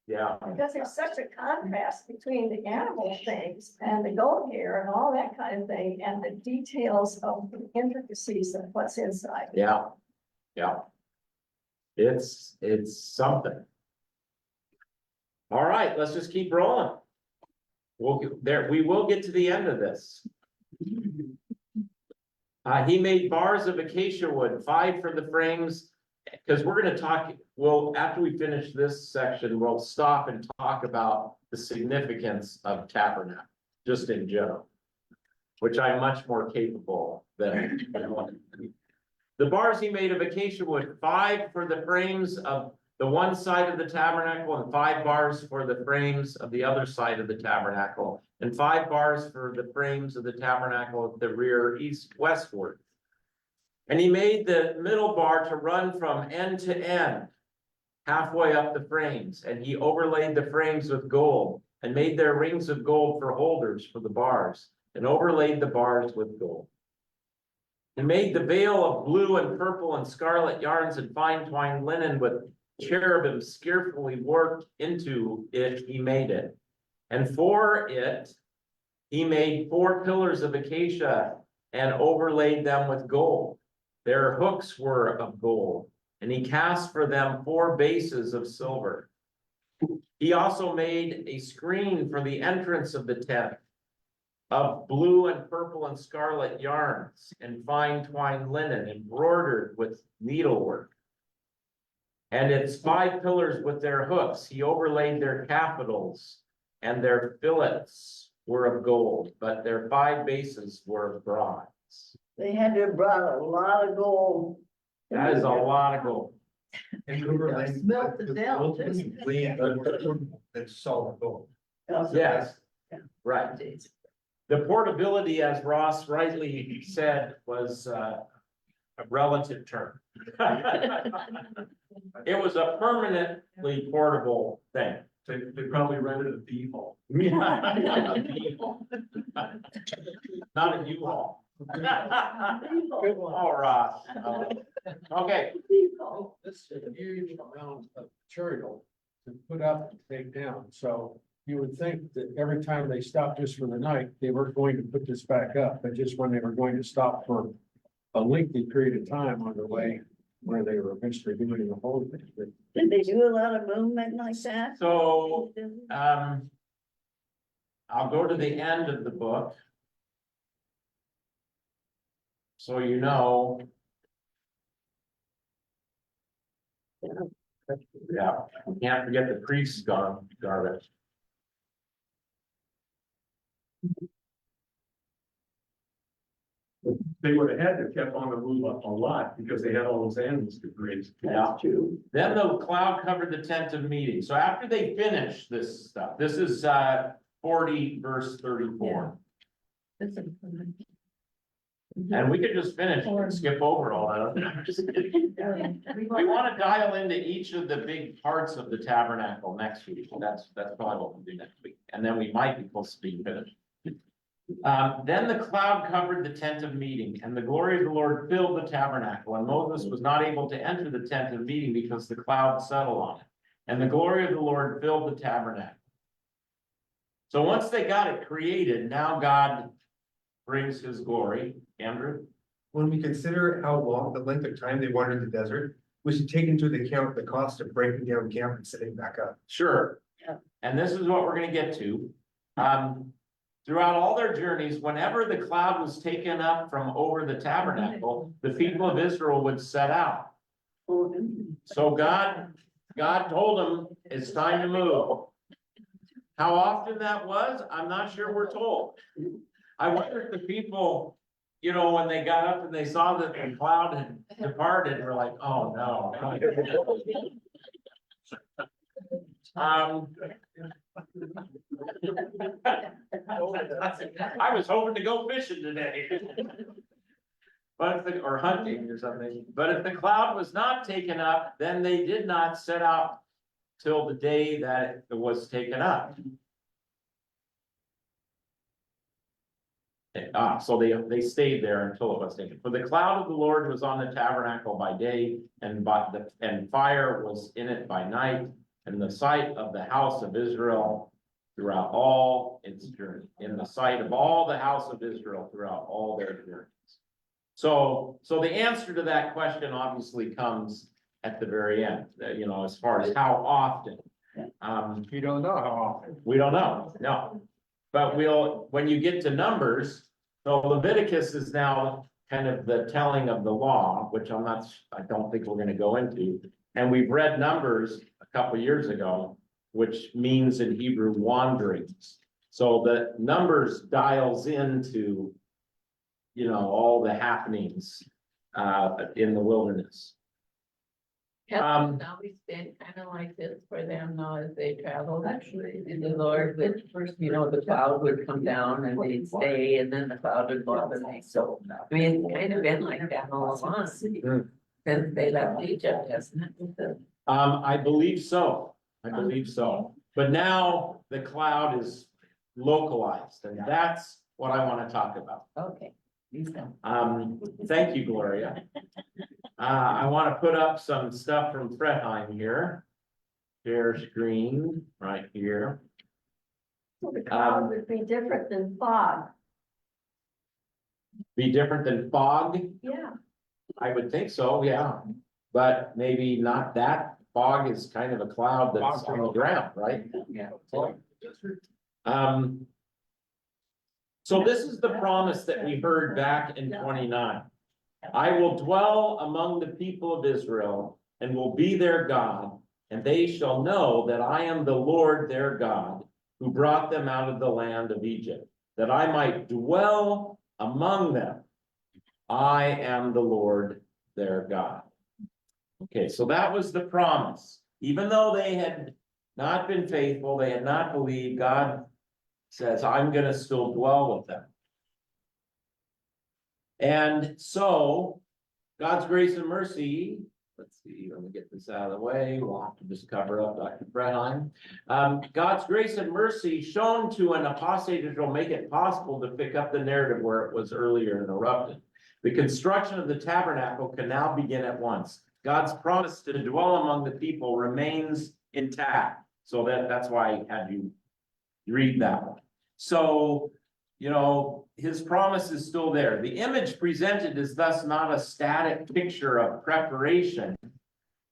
yeah. Because there's such a contrast between the animal things and the goat hair and all that kind of thing, and the details of the intricacies of what's inside. Yeah, yeah. It's something. All right, let's just keep rolling. We will get to the end of this. He made bars of acacia wood, 5 for the frames, because we're gonna talk, well, after we finish this section, we'll stop and talk about the significance of tabernacle, just in general, which I'm much more capable than. The bars he made of acacia wood, 5 for the frames of the one side of the tabernacle, and 5 bars for the frames of the other side of the tabernacle, and 5 bars for the frames of the tabernacle at the rear east-westward. And he made the middle bar to run from end to end, halfway up the frames, and he overlaid the frames with gold, and made their rings of gold for holders for the bars, and overlaid the bars with gold. He made the veil of blue and purple and scarlet yarns and fine twined linen with cherubim skillfully worked into it. He made it. And for it, he made 4 pillars of acacia and overlaid them with gold. Their hooks were of gold, and he cast for them 4 bases of silver. He also made a screen for the entrance of the tent of blue and purple and scarlet yarns and fine twined linen embroidered with needlework. And its 5 pillars with their hooks, he overlaid their capitals, and their fillets were of gold, but their 5 bases were of bronze. They had to have brought a lot of gold. That is a lot of gold. And overlaid Smelt it with down, gold, too. that's solid gold. Yes, right. The portability, as Ross rightly said, was a relative term. It was a permanently portable thing. They probably rented a bee hall. Not a U-Haul. Oh, Ross. Okay, This is a huge amount of material to put up and take down, so you would think that every time they stopped just for the night, they weren't going to put this back up, but just when they were going to stop for a lengthy period of time on the way, where they were eventually doing the whole thing. But Did they do a lot of movement like that? so, I'll go to the end of the book. So you know. Yeah, we can't forget the priests garbage. They would have had to kept on the move up a lot because they had all those animals to graze. Yeah. True. Then the cloud covered the tent of meeting. So after they finish this stuff, this is 40 verse 34. And we could just finish and skip over all that. We want to dial into each of the big parts of the tabernacle next week. That's probably what we'll do next week. And then we might be close to being finished. Then the cloud covered the tent of meeting, and the glory of the Lord filled the tabernacle, and Moses was not able to enter the tent of meeting because the cloud settled on it. And the glory of the Lord filled the tabernacle. So once they got it created, now God brings his glory. Andrew? when we consider how long, the length of time they wandered the desert, we should take into account the cost of breaking down camp and setting back up. Sure. Yeah. And this is what we're gonna get to. Throughout all their journeys, whenever the cloud was taken up from over the tabernacle, the people of Israel would set out. So God told them, it's time to move. How often that was, I'm not sure we're told. I wonder if the people, you know, when they got up and they saw that the cloud had departed, were like, oh no. I was hoping to go fishing today. But or hunting or something, but if the cloud was not taken up, then they did not set out till the day that it was taken up. So they stayed there until it was taken. For the cloud of the Lord was on the tabernacle by day, and fire was in it by night, and the sight of the house of Israel throughout all its journey, in the sight of all the house of Israel throughout all their journeys. So the answer to that question obviously comes at the very end, you know, as far as how often. You don't know how often. We don't know, no. But when you get to Numbers, so Leviticus is now kind of the telling of the law, which I don't think we're gonna go into. And we've read Numbers a couple years ago, which means in Hebrew wanderings. So the Numbers dials into, you know, all the happenings in the wilderness. Has it always been kind of like this for them now as they travel? Actually, in the Lord, with first, you know, the cloud would come down and they'd stay, and then the cloud would go up and they so. I mean, it's kind of been like that all along since they left Egypt, hasn't it? I believe so. I believe so. But now the cloud is localized, and that's what I want to talk about. Okay. Thank you, Gloria. I want to put up some stuff from Fredheim here. Share screen right here. So the cloud would be different than fog. Be different than fog? Yeah. I would think so, yeah. But maybe not that. Fog is kind of a cloud that's on the ground, right? Yeah. So this is the promise that we heard back in 29. I will dwell among the people of Israel and will be their God, and they shall know that I am the Lord their God, who brought them out of the land of Egypt, that I might dwell among them. I am the Lord their God. Okay, so that was the promise. Even though they had not been faithful, they had not believed, God says, I'm going to still dwell with them. And so God's grace and mercy, let's see, let me get this out of the way. We'll have to just cover up Dr. Fredheim. God's grace and mercy shown to an apostate Israel make it possible to pick up the narrative where it was earlier interrupted. The construction of the tabernacle can now begin at once. God's promise to dwell among the people remains intact. So that's why I had you read that one. So, you know, his promise is still there. The image presented is thus not a static picture of preparation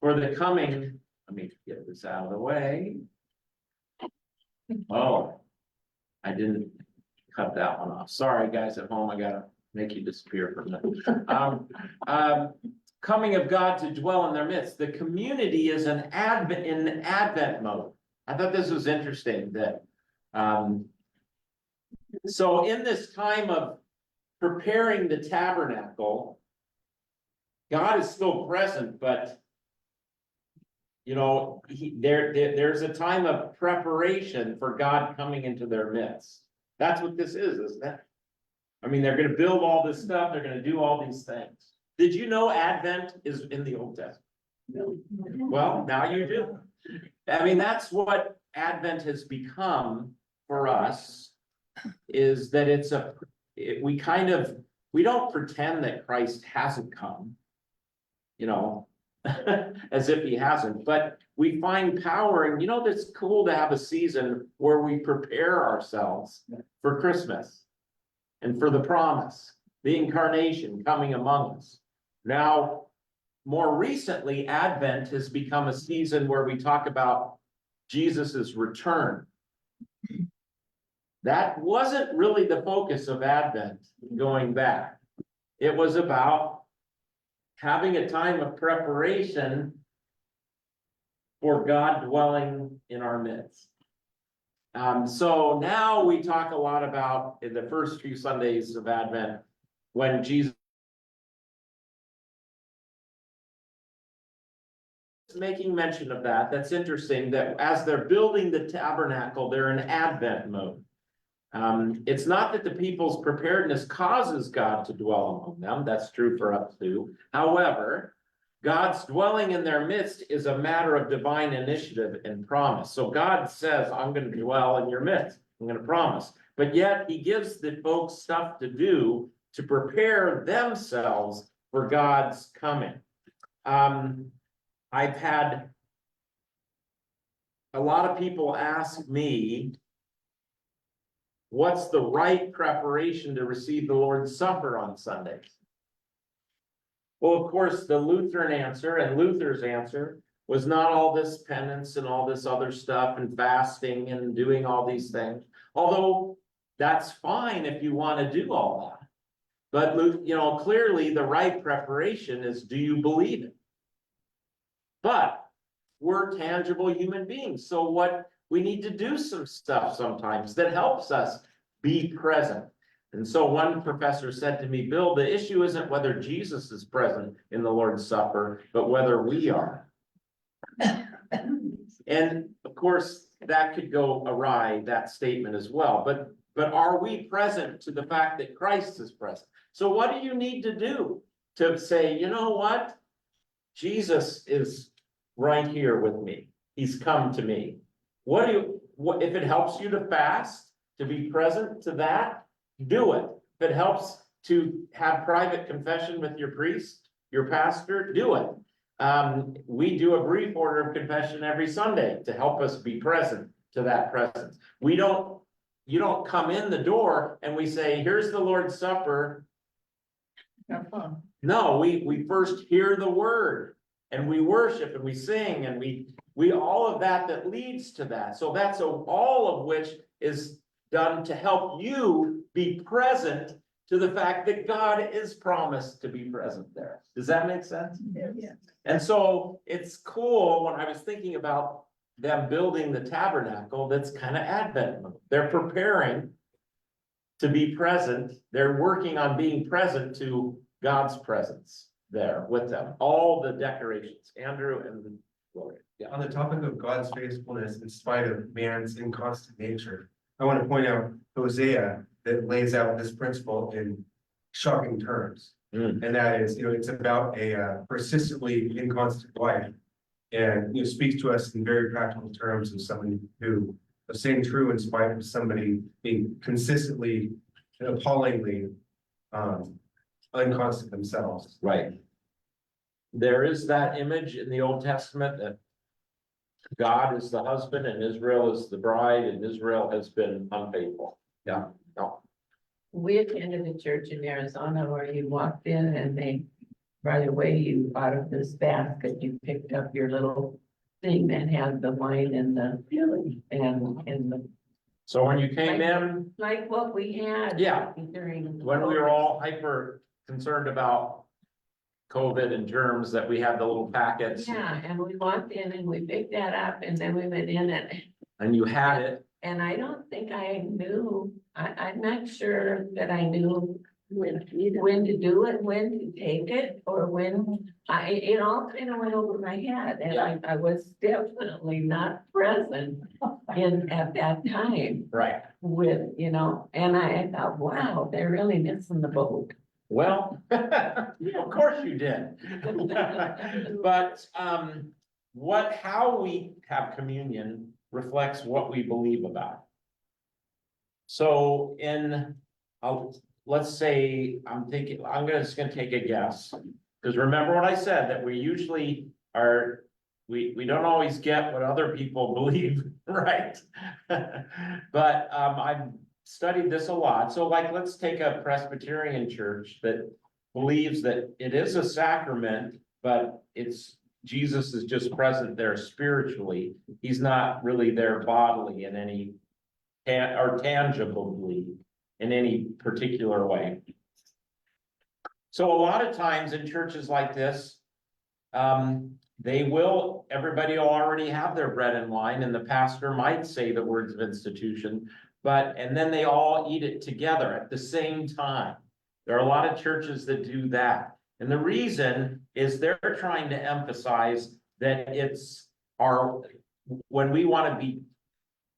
for the coming. Let me get this out of the way. Oh, I didn't cut that one off. Sorry, guys at home, I gotta make you disappear for a minute. Coming of God to dwell in their midst. The community is in Advent mode. I thought this was interesting that so in this time of preparing the tabernacle, God is still present, but you know, there's a time of preparation for God coming into their midst. That's what this is, isn't it? I mean, they're going to build all this stuff. They're going to do all these things. Did you know Advent is in the Old Testament? No. Well, now you do. I mean, that's what Advent has become for us, is that we don't pretend that Christ hasn't come, you know, as if he hasn't, but we find power. And you know, it's cool to have a season where we prepare ourselves for Christmas and for the promise. the incarnation coming among us. Now, more recently, Advent has become a season where we talk about Jesus's return. That wasn't really the focus of Advent going back. It was about having a time of preparation for God dwelling in our midst. So now we talk a lot about in the first few Sundays of Advent, when Jesus is making mention of that. That's interesting that as they're building the tabernacle, they're in Advent mode. It's not that the people's preparedness causes God to dwell among them. That's true for us too. However, God's dwelling in their midst is a matter of divine initiative and promise. So God says, I'm going to dwell in your midst. I'm going to promise. But yet he gives the folks stuff to do to prepare themselves for God's coming. I've had a lot of people ask me, what's the right preparation to receive the Lord's Supper on Sundays? Well, of course, the Lutheran answer and Luther's answer was not all this penance and all this other stuff and fasting and doing all these things. Although that's fine if you want to do all that. But, you know, clearly the right preparation is, do you believe it? But we're tangible human beings. So what we need to do some stuff sometimes that helps us be present. And so one professor said to me, Bill, the issue isn't whether Jesus is present in the Lord's Supper, but whether we are. And of course, that could go awry, that statement as well. But are we present to the fact that Christ is present? So what do you need to do to say, you know what? Jesus is right here with me. He's come to me. What if it helps you to fast, to be present to that? Do it. If it helps to have private confession with your priest, your pastor, do it. We do a brief order of confession every Sunday to help us be present to that presence. You don't come in the door and we say, here's the Lord's Supper. Have fun. No, we first hear the word and we worship and we sing and we all of that leads to that. So that's all of which is done to help you be present to the fact that God is promised to be present there. Does that make sense? Yeah. And so it's cool when I was thinking about them building the tabernacle, that's kind of Advent mode. They're preparing to be present. They're working on being present to God's presence there with them. All the decorations, Andrew and Gloria. Yeah. On the topic of God's faithfulness in spite of man's inconstant nature, I want to point out Hosea that lays out this principle in shocking terms. And that is, it's about a persistently inconstant wife. And speaks to us in very practical terms of someone who is staying true in spite of somebody being consistently and appallingly unconstant themselves. Right. There is that image in the Old Testament that God is the husband and Israel is the bride, and Israel has been unfaithful. Yeah, no. We attended a church in Arizona where you walked in and they, right away, you out of this basket, you picked up your little thing that had the wine and the, and the. So when you came in, Like what we had. Yeah. During. when we were all hyper concerned about COVID and germs, that we had the little packets. Yeah, and we walked in and we picked that up and then we went in And you had it. and I don't think I knew, I'm not sure that I knew when to do it, when to take it, or when, it all kind of went over my head, and I was definitely not present at that time Right. with, and I thought, wow, they're really missing the boat. Well, of course you did. But how we have communion reflects what we believe about. So let's say, I'm just gonna take a guess. Because remember what I said, that we usually we don't always get what other people believe, right? But studied this a lot. So like, let's take a Presbyterian church that believes that it is a sacrament, but it's, Jesus is just present there spiritually. He's not really there bodily in any or tangibly in any particular way. So a lot of times in churches like this, everybody will already have their bread and wine, and the pastor might say the words of institution, and then they all eat it together at the same time. There are a lot of churches that do that. And the reason is they're trying to emphasize that when we want to be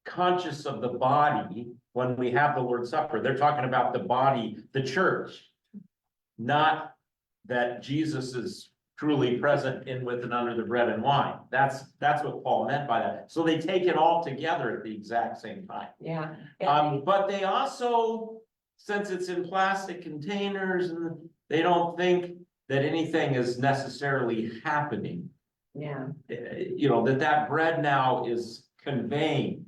conscious of the body, when we have the Lord's Supper, they're talking about the body, the church, not that Jesus is truly present in, with, and under the bread and wine. That's what Paul meant by that. So they take it all together at the exact same time. Yeah. But they also, since it's in plastic containers, and they don't think that anything is necessarily happening. Yeah. You know, that bread now is conveying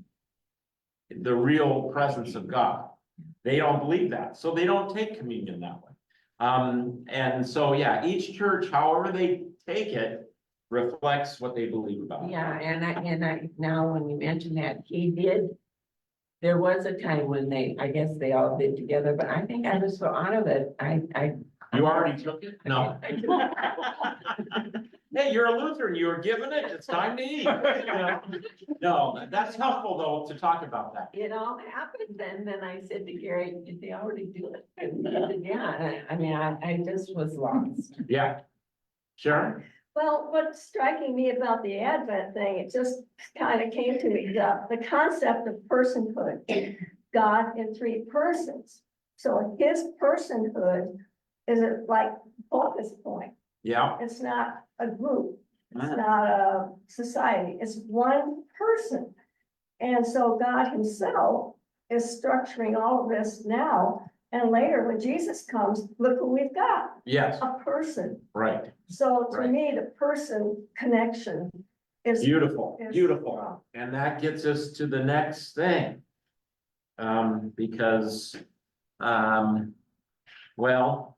the real presence of God. They don't believe that, so they don't take communion that way. And so, yeah, each church, however they take it, reflects what they believe about it. Yeah, and I, now when you mention that, there was a time when I guess they all did together, but I think I was so out of it, You already took it? No. Hey, you're a Lutheran, you were given it, it's time to eat. No, that's helpful though, to talk about that. It all happened, and then I said to Gary, did they already do it? And he said, yeah, I mean, I just was lost. Yeah. Sharon? Well, what's striking me about the Advent thing, it just kind of came to me, the concept of personhood, God in three persons. So his personhood is like focus point. Yeah. It's not a group. It's not a society. It's one person. And so God himself is structuring all of this now. And later when Jesus comes, look who we've got. Yes. A person. Right. So to Right. me, the person connection is Beautiful, is- beautiful. And that gets us to the next thing. Because, well,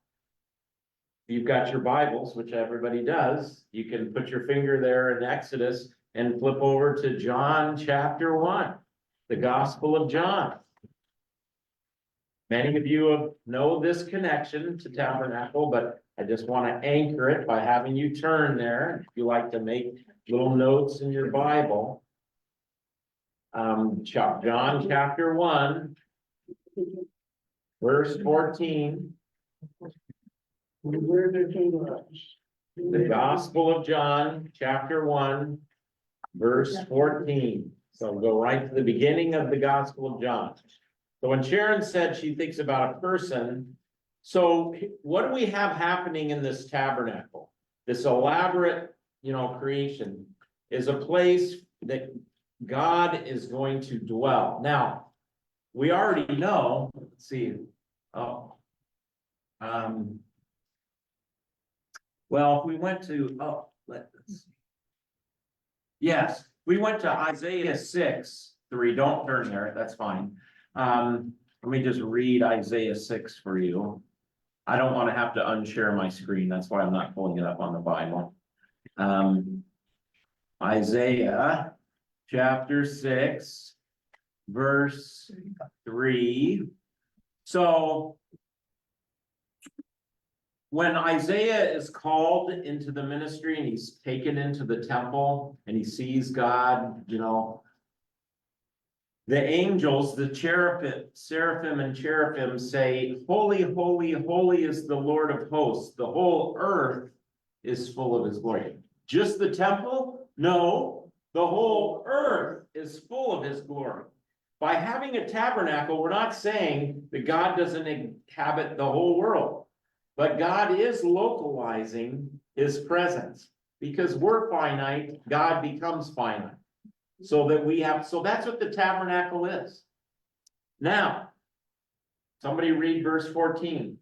you've got your Bibles, which everybody does. You can put your finger there in Exodus and flip over to John chapter 1, the Gospel of John. Many of you know this connection to tabernacle, but I just want to anchor it by having you turn there. If you like to make little notes in your Bible. John chapter 1, verse 14. The Gospel of John, chapter 1, verse 14. So we'll go right to the beginning of the Gospel of John. So when Sharon said she thinks about a person, so what do we have happening in this tabernacle? This elaborate, creation is a place that God is going to dwell. Now, we already know, let's see. Well, if we went to, let's see. Yes, we went to Isaiah 6:3. Don't turn there, that's fine. Let me just read Isaiah 6 for you. I don't want to have to unshare my screen. That's why I'm not pulling it up on the Bible. Isaiah chapter 6, verse 3. So when Isaiah is called into the ministry and he's taken into the temple and he sees God, the angels, the seraphim and cherubim say, holy, holy, holy is the Lord of hosts. The whole earth is full of his glory. Just the temple? No, the whole earth is full of his glory. By having a tabernacle, we're not saying that God doesn't inhabit the whole world, but God is localizing his presence. Because we're finite, God becomes finite. So that's what the tabernacle is. Now, somebody read verse 14.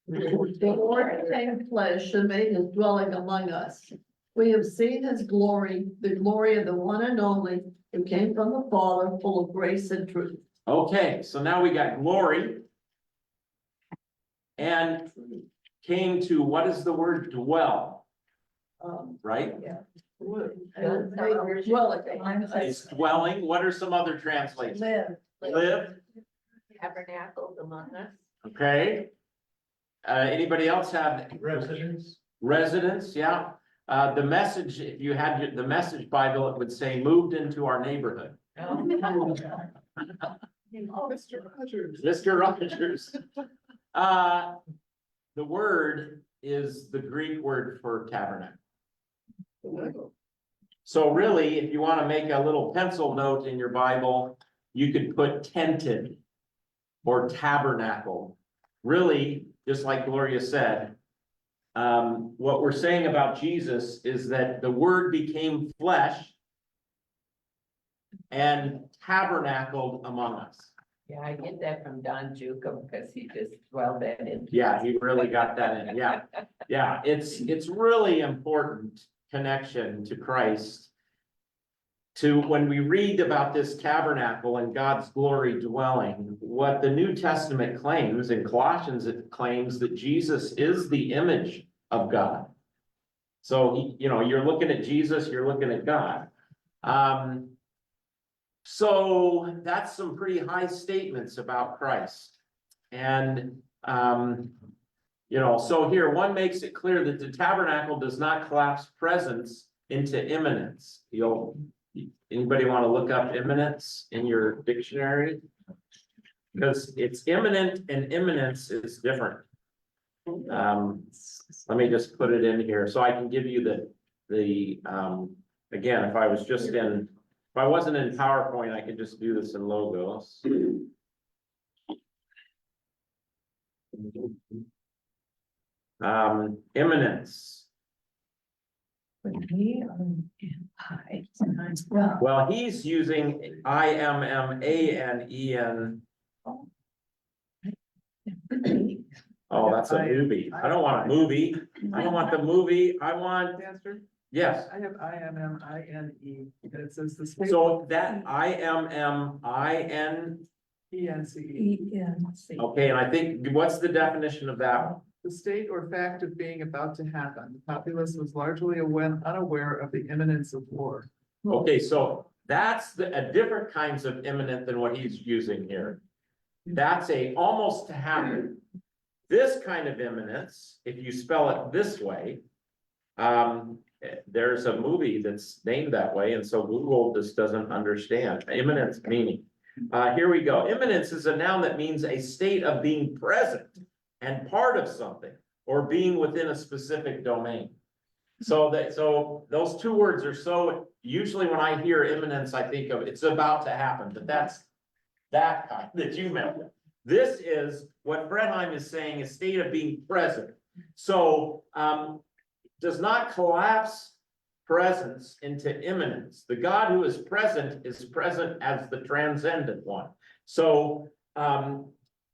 The Lord became flesh and made his dwelling among us. We have seen his glory, the glory of the one and only who came from the Father, full of grace and truth. Okay, so now we got glory. And came to, what is the word, dwell, right? Well, Is dwelling, what are some other translations? Live, Tabernacled among us. okay. Anybody else have? Residents. Residents, yeah. The message, if you had the Message Bible, it would say moved into our neighborhood. Mr. Rogers. Mr. Rogers. The word is the Greek word for tabernacle. So really, if you want to make a little pencil note in your Bible, you could put tented or tabernacle. Really, just like Gloria said, what we're saying about Jesus is that the word became flesh and tabernacled among us. Yeah, I get that from Don Jucum because he just dwelled that in. Yeah, he really got that in. Yeah, yeah, it's really important connection to Christ. To when we read about this tabernacle and God's glory dwelling, what the New Testament claims, in Colossians it claims that Jesus is the image of God. So, you're looking at Jesus, you're looking at God. So that's some pretty high statements about Christ. And, so here one makes it clear that the tabernacle does not collapse presence into immanence. Anybody want to look up immanence in your dictionary? Because it's immanent and immanence is different. Let me just put it in here so I can give you again, if I wasn't in PowerPoint, I could just do this in logos. Immanence. Well, he's using IMMANEN. Oh, that's a movie. I don't want a movie. I don't want the movie. I want, yes. I have IMMINE, and it says this. So that IMMIN. ENCE. Okay, and I think, what's the definition of that one? The state or fact of being about to happen. The populace was largely unaware of the imminence of war. Okay, so that's a different kinds of imminent than what he's using here. That's almost to happen. This kind of imminence, if you spell it this way, there's a movie that's named that way, and so Google just doesn't understand imminence meaning. Here we go. Imminence is a noun that means a state of being present and part of something, or being within a specific domain. So those two words are so, usually when I hear imminence, I think of it's about to happen, but that's that kind that you meant. This is what Fredheim is saying, a state of being present. So does not collapse presence into immanence. The God who is present as the transcendent one. So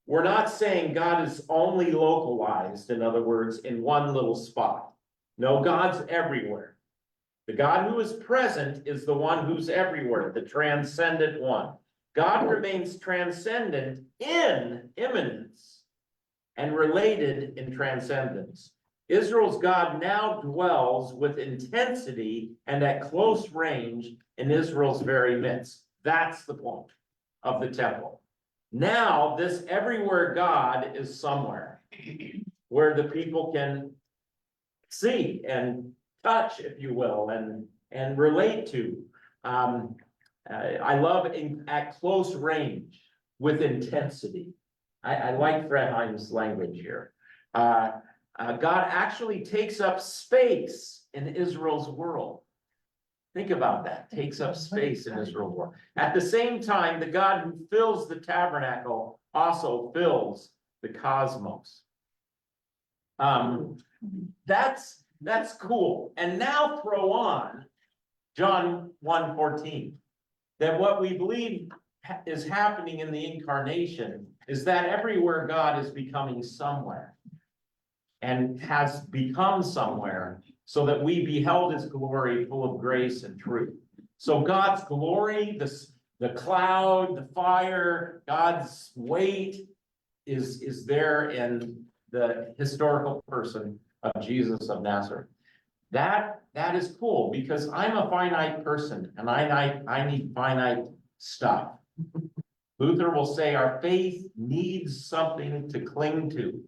we're not saying God is only localized, in other words, in one little spot. No, God's everywhere. The God who is present is the one who's everywhere, the transcendent one. God remains transcendent in immanence and related in transcendence. Israel's God now dwells with intensity and at close range in Israel's very midst. That's the point of the temple. Now, this everywhere God is somewhere where the people can see and touch, if you will, and relate to. I love at close range with intensity. I like Fredheim's language here. God actually takes up space in Israel's world. Think about that, takes up space in Israel's world. At the same time, the God who fills the tabernacle also fills the cosmos. That's cool. And now throw on John 1:14. That what we believe is happening in the incarnation is that everywhere God is becoming somewhere and has become somewhere so that we beheld his glory full of grace and truth. So God's glory, the cloud, the fire, God's weight is there in the historical person of Jesus of Nazareth. That is cool because I'm a finite person and I need finite stuff. Luther will say our faith needs something to cling to.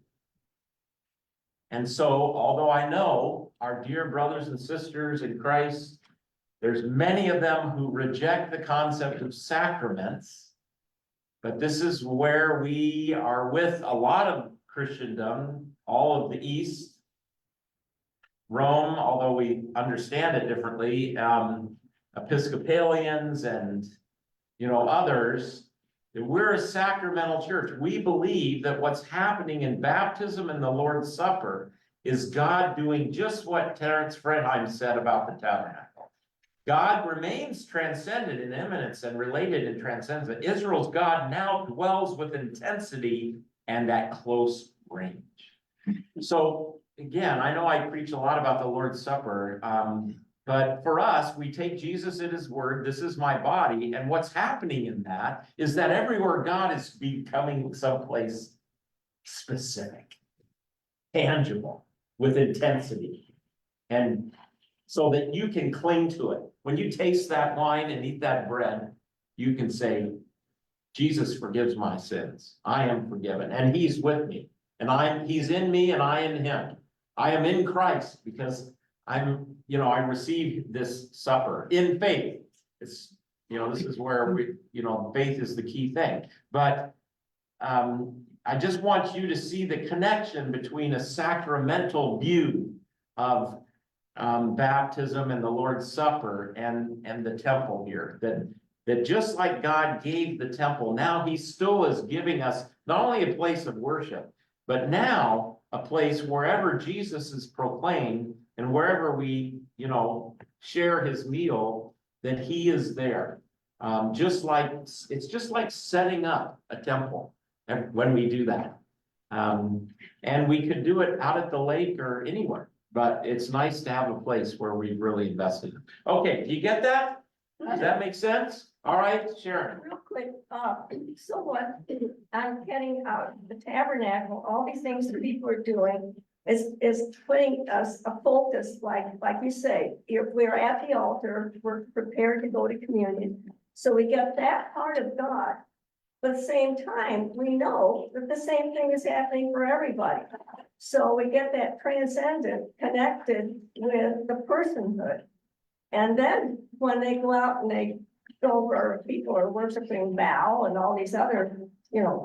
And so, although I know our dear brothers and sisters in Christ, there's many of them who reject the concept of sacraments. But this is where we are with a lot of Christendom, all of the East, Rome, although we understand it differently, Episcopalians and, others. We're a sacramental church. We believe that what's happening in baptism and the Lord's Supper is God doing just what Terence Fredheim said about the tabernacle. God remains transcendent in immanence and related in transcendence. Israel's God now dwells with intensity and at close range. So again, I know I preach a lot about the Lord's Supper, but for us, we take Jesus at his word, this is my body, and what's happening in that is that everywhere God is becoming someplace specific, tangible, with intensity. And so that you can cling to it. When you taste that wine and eat that bread, you can say, Jesus forgives my sins. I am forgiven, and he's with me. And he's in me and I in him. I am in Christ because I receive this supper in faith. It's, this is where faith is the key thing. But I just want you to see the connection between a sacramental view of baptism and the Lord's Supper and the temple here. That just like God gave the temple, now he still is giving us not only a place of worship, but now a place wherever Jesus is proclaimed and wherever we, share his meal, that he is there. It's just like setting up a temple when we do that. And we could do it out at the lake or anywhere, but it's nice to have a place where we've really invested. Okay, do you get that? Does that make sense? All right, Sharon. Real quick, so what, I'm getting out the tabernacle, all these things that people are doing is putting us a focus, like you say, if we're at the altar, we're prepared to go to communion. So we get that part of God. But at the same time, we know that the same thing is happening for everybody. So we get that transcendent connected with the personhood. And then when they go out and they go where people are worshiping Baal and all these other,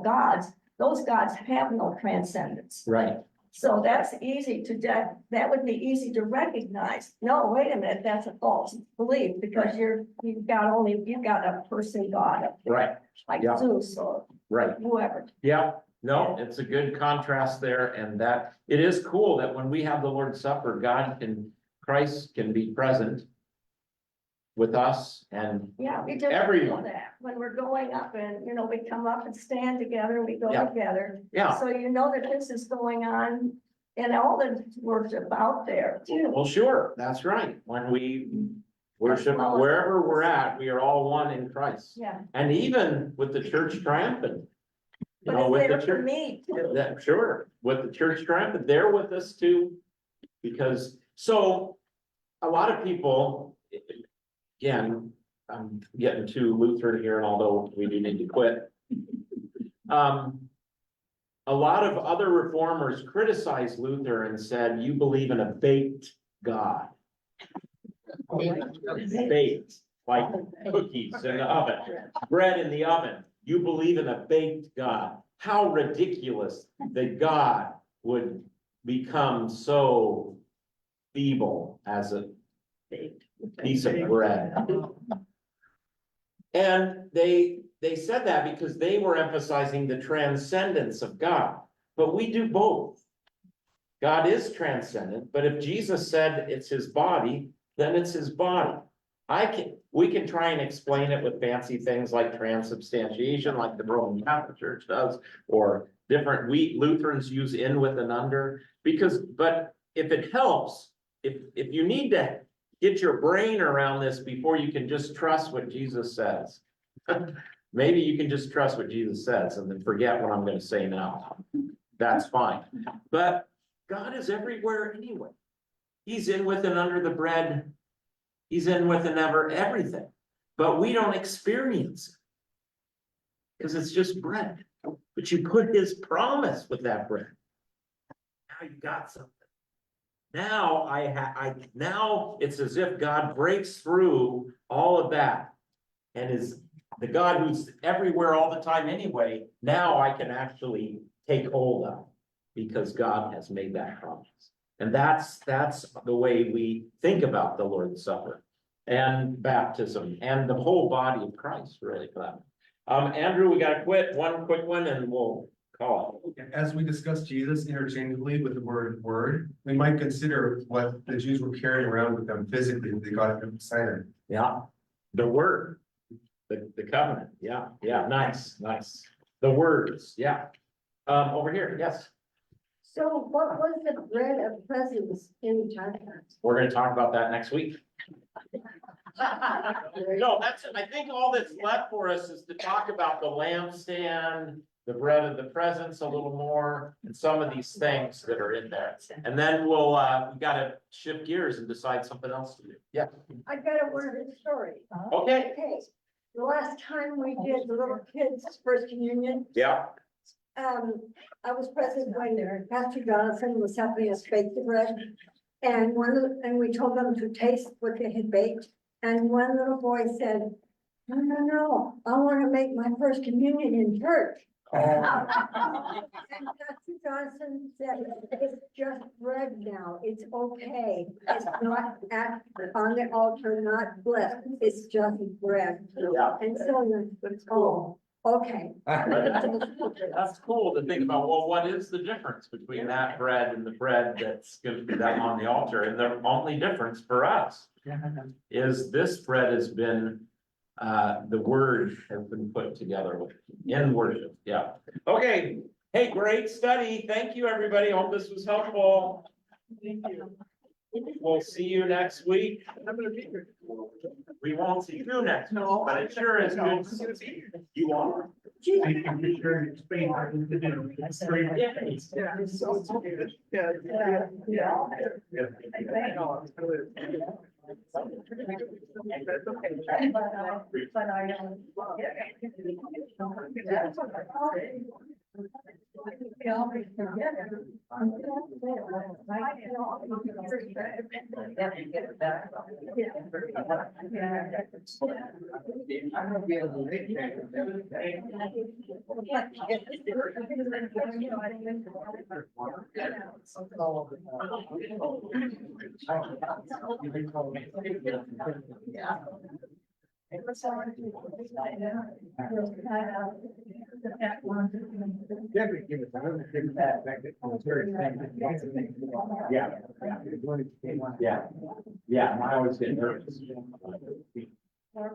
gods, those gods have no transcendence. Right. So that's easy that would be easy to recognize. No, wait a minute, that's a false belief because you've got a person God up there, Right. like Yeah. Zeus or Right. whoever. Yeah. No, it's a good contrast there, and that it is cool that when we have the Lord's Supper, Christ can be present with us and Yeah, we just everyone. do that when we're going up and, we come up and stand together, we go Yeah. together. Yeah. So you know that this is going on in all the worship out there too. Well, sure, that's right. When we worship Well, wherever we're at, we are all one in Christ. Yeah, And even with the church triumphant. but it's with the there for church, me too. sure, with the church triumphant, they're with us too. Because, so, a lot of people, again, I'm getting too Lutheran here, and although we do need to quit. A lot of other reformers criticized Luther and said, you believe in a baked God. Baked, like cookies in the oven, bread in the oven. You believe in a baked God. How ridiculous that God would become so feeble as a piece of bread. And they said that because they were emphasizing the transcendence of God, but we do both. God is transcendent, but if Jesus said it's his body, then it's his body. We can try and explain it with fancy things like transubstantiation, like the Roman Catholic Church does, or different, Lutherans use in with and under, but if it helps, if you need to get your brain around this before you can just trust what Jesus says, Maybe you can just trust what Jesus says and then forget what I'm gonna say now. That's fine. But God is everywhere anyway. He's in with and under the bread. He's in with and ever everything. But we don't experience it. Because it's just bread. But you put his promise with that bread. Now you got something. Now now it's as if God breaks through all of that. And is the God who's everywhere all the time anyway, now I can actually take hold of because God has made that promise. And that's the way we think about the Lord's Supper and baptism and the whole body of Christ, really, for that. Andrew, we gotta quit one quick one and we'll call it. As we discuss Jesus interchangeably with the word, we might consider what the Jews were carrying around with them physically when they got up to Sinai. Yeah, the word, the covenant, yeah, nice. The words, yeah. Over here, yes. So what was the bread of presence in China? We're gonna talk about that next week. No, I think all that's left for us is to talk about the lampstand, the bread of the presence a little more, and some of these things that are in there. And then we gotta shift gears and decide something else to do. Yeah, I got a wonderful story. okay, Okay, the last time we did the little kids' first communion, yeah, I was present when Pastor Jonathan was helping us bake the bread. And we told them to taste what they had baked. And one little boy said, no, I want to make my first communion in church. And Pastor Johnson said, it's just bread now. It's okay. It's not on the altar, not blessed. It's just bread. Yeah. And so, okay. That's cool to think about. Well, what is the difference between that bread and the bread that's gonna be done on the altar? And the only difference for us is this bread has been, the word has been put together in worship. Yeah. Okay. Hey, great study. Thank you, everybody. Hope this was helpful. Thank you. We'll see you next week. I'm gonna be here. We won't see you next week, but it sure is good. to see you are. Yeah. Yeah, I always get nervous. Sorry.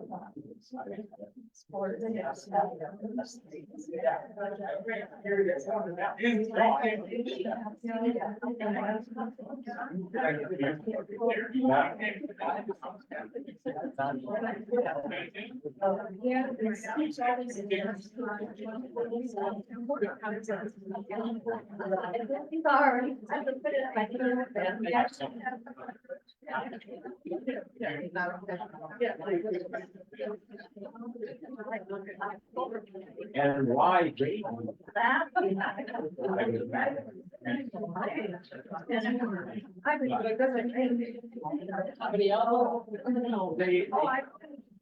And why?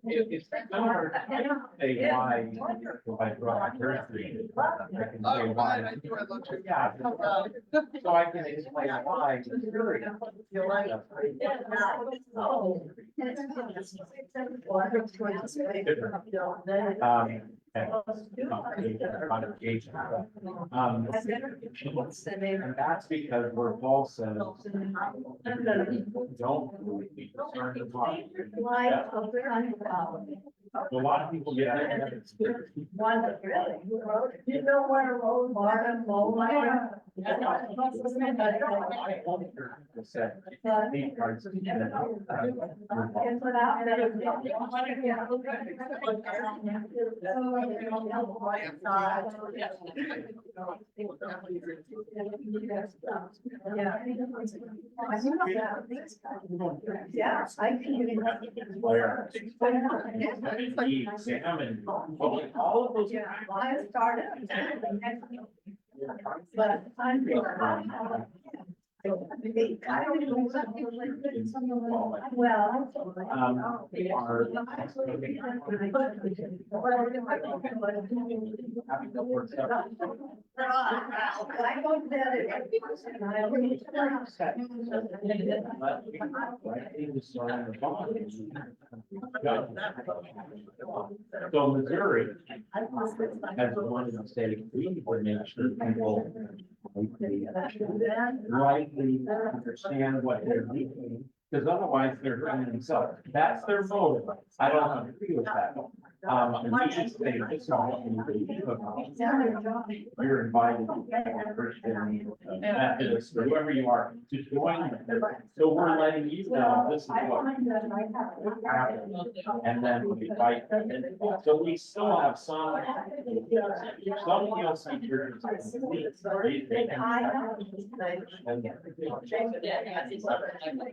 It's similar. Say why. I brought my birthday. I can say why. Yeah. So I can explain why. Congregation. And that's because where Paul says, don't be concerned about. A lot of people get. One, really, who wrote it? You know where Roll Martin, Low Line? Yeah, I can. Examine all of those. Yeah, I started. But I'm. Well. I go to So Missouri has one in the state, we would make sure people rightly understand what they're doing, because otherwise they're hurting themselves. That's their motive. I don't agree with that. We should say this is what you believe about. You're invited, Christian, Methodist, or whoever you are, to join them. So we're letting you know this is what happened, and then we invite them in. So we still have some PLC churches.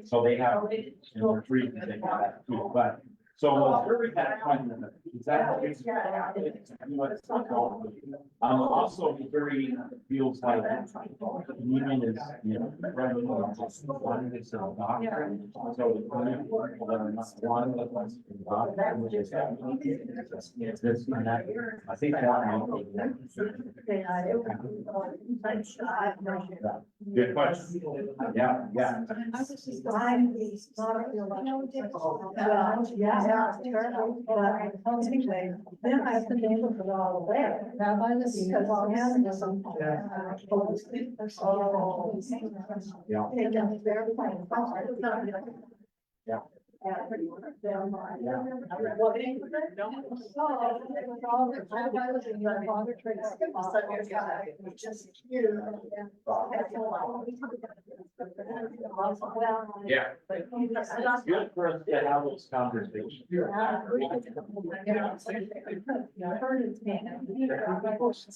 So they have, and they're free to take that too, but. So Missouri had kind of exactly. Also Missouri feels like union is, you know, one is a doctor. So the people that are not one that wants to be doctor, which is this and that. I think that. Good question. Yeah, yeah. Then I have to be able to put all the way. Now, by this, because all having some. Yeah. Yeah. Yeah. It's good for us to have those conversations.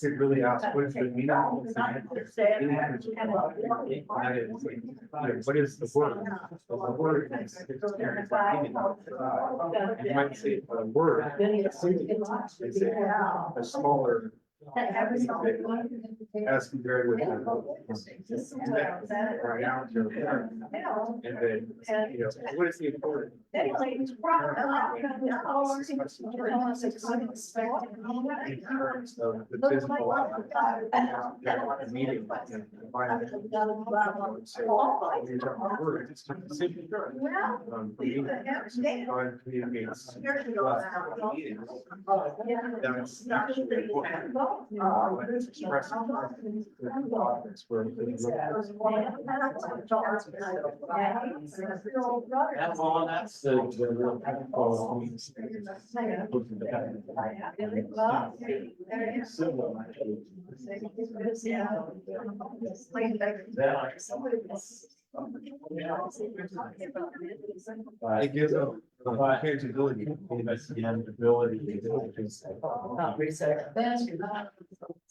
Could really ask, what is the meaning? What is the word? The word is. You might say a word. Is a smaller. As compared with. Pronoun to and then, you know, what is the important? In terms of the physical. Meaning. It's a decision. Communicates. That's actually important. It's expressing. It's where That's all, that's the real technical. Civil, actually. It gives a tangibility. And ability.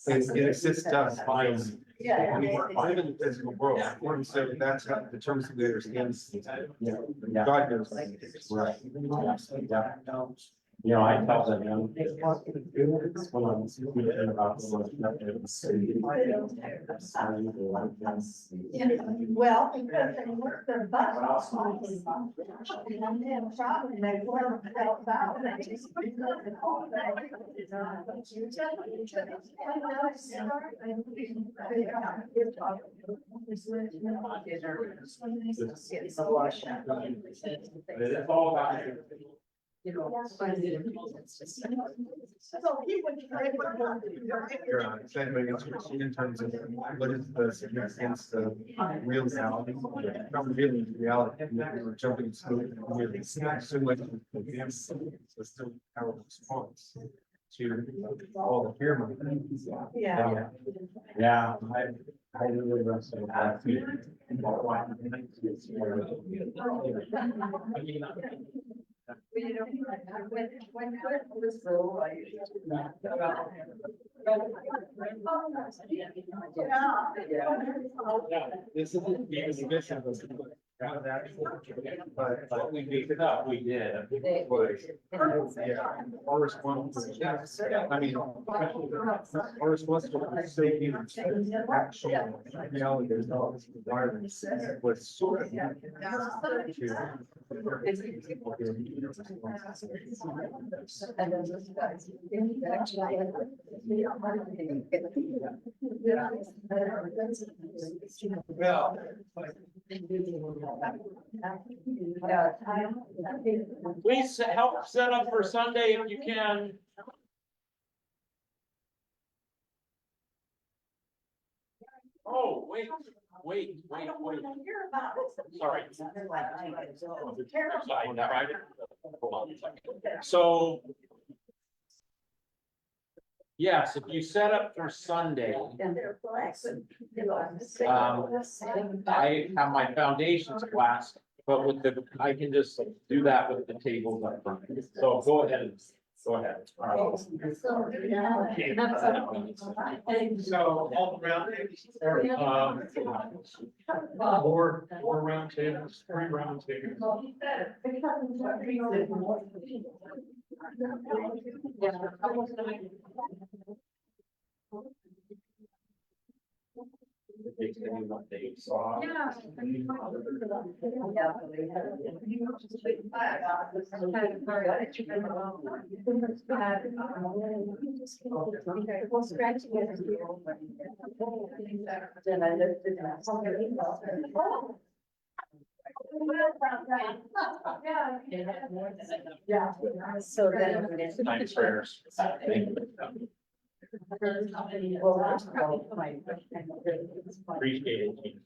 It assists us by. Yeah. We live in the physical world, and so that's how the terms we understand. Yeah. God knows. Right. Yeah. You know, I tell them, you know, when I'm speaking about the Lord, Well, because they work their butts off. They don't have a problem, they work themselves out. it's all about. You know. Your segment in terms of what is the significance of real reality, not revealing reality, we're jumping smooth and really so much. So still our response to all the fear. Yeah. Yeah, I really wrestle with that. This is the mission of But we gave it up, we did. Yeah, our response. I mean, our response to safety and actual reality is not environment was sort of. Please help set up for Sunday if you can. Oh, wait. Sorry. So. Yes, if you set up for Sunday, I have my foundations class, but with the, I can just do that with the tables up front. So go ahead. Go ahead. So all around, four round tables, 3 round tables. So then. Nice prayers. Thank you. Appreciate it.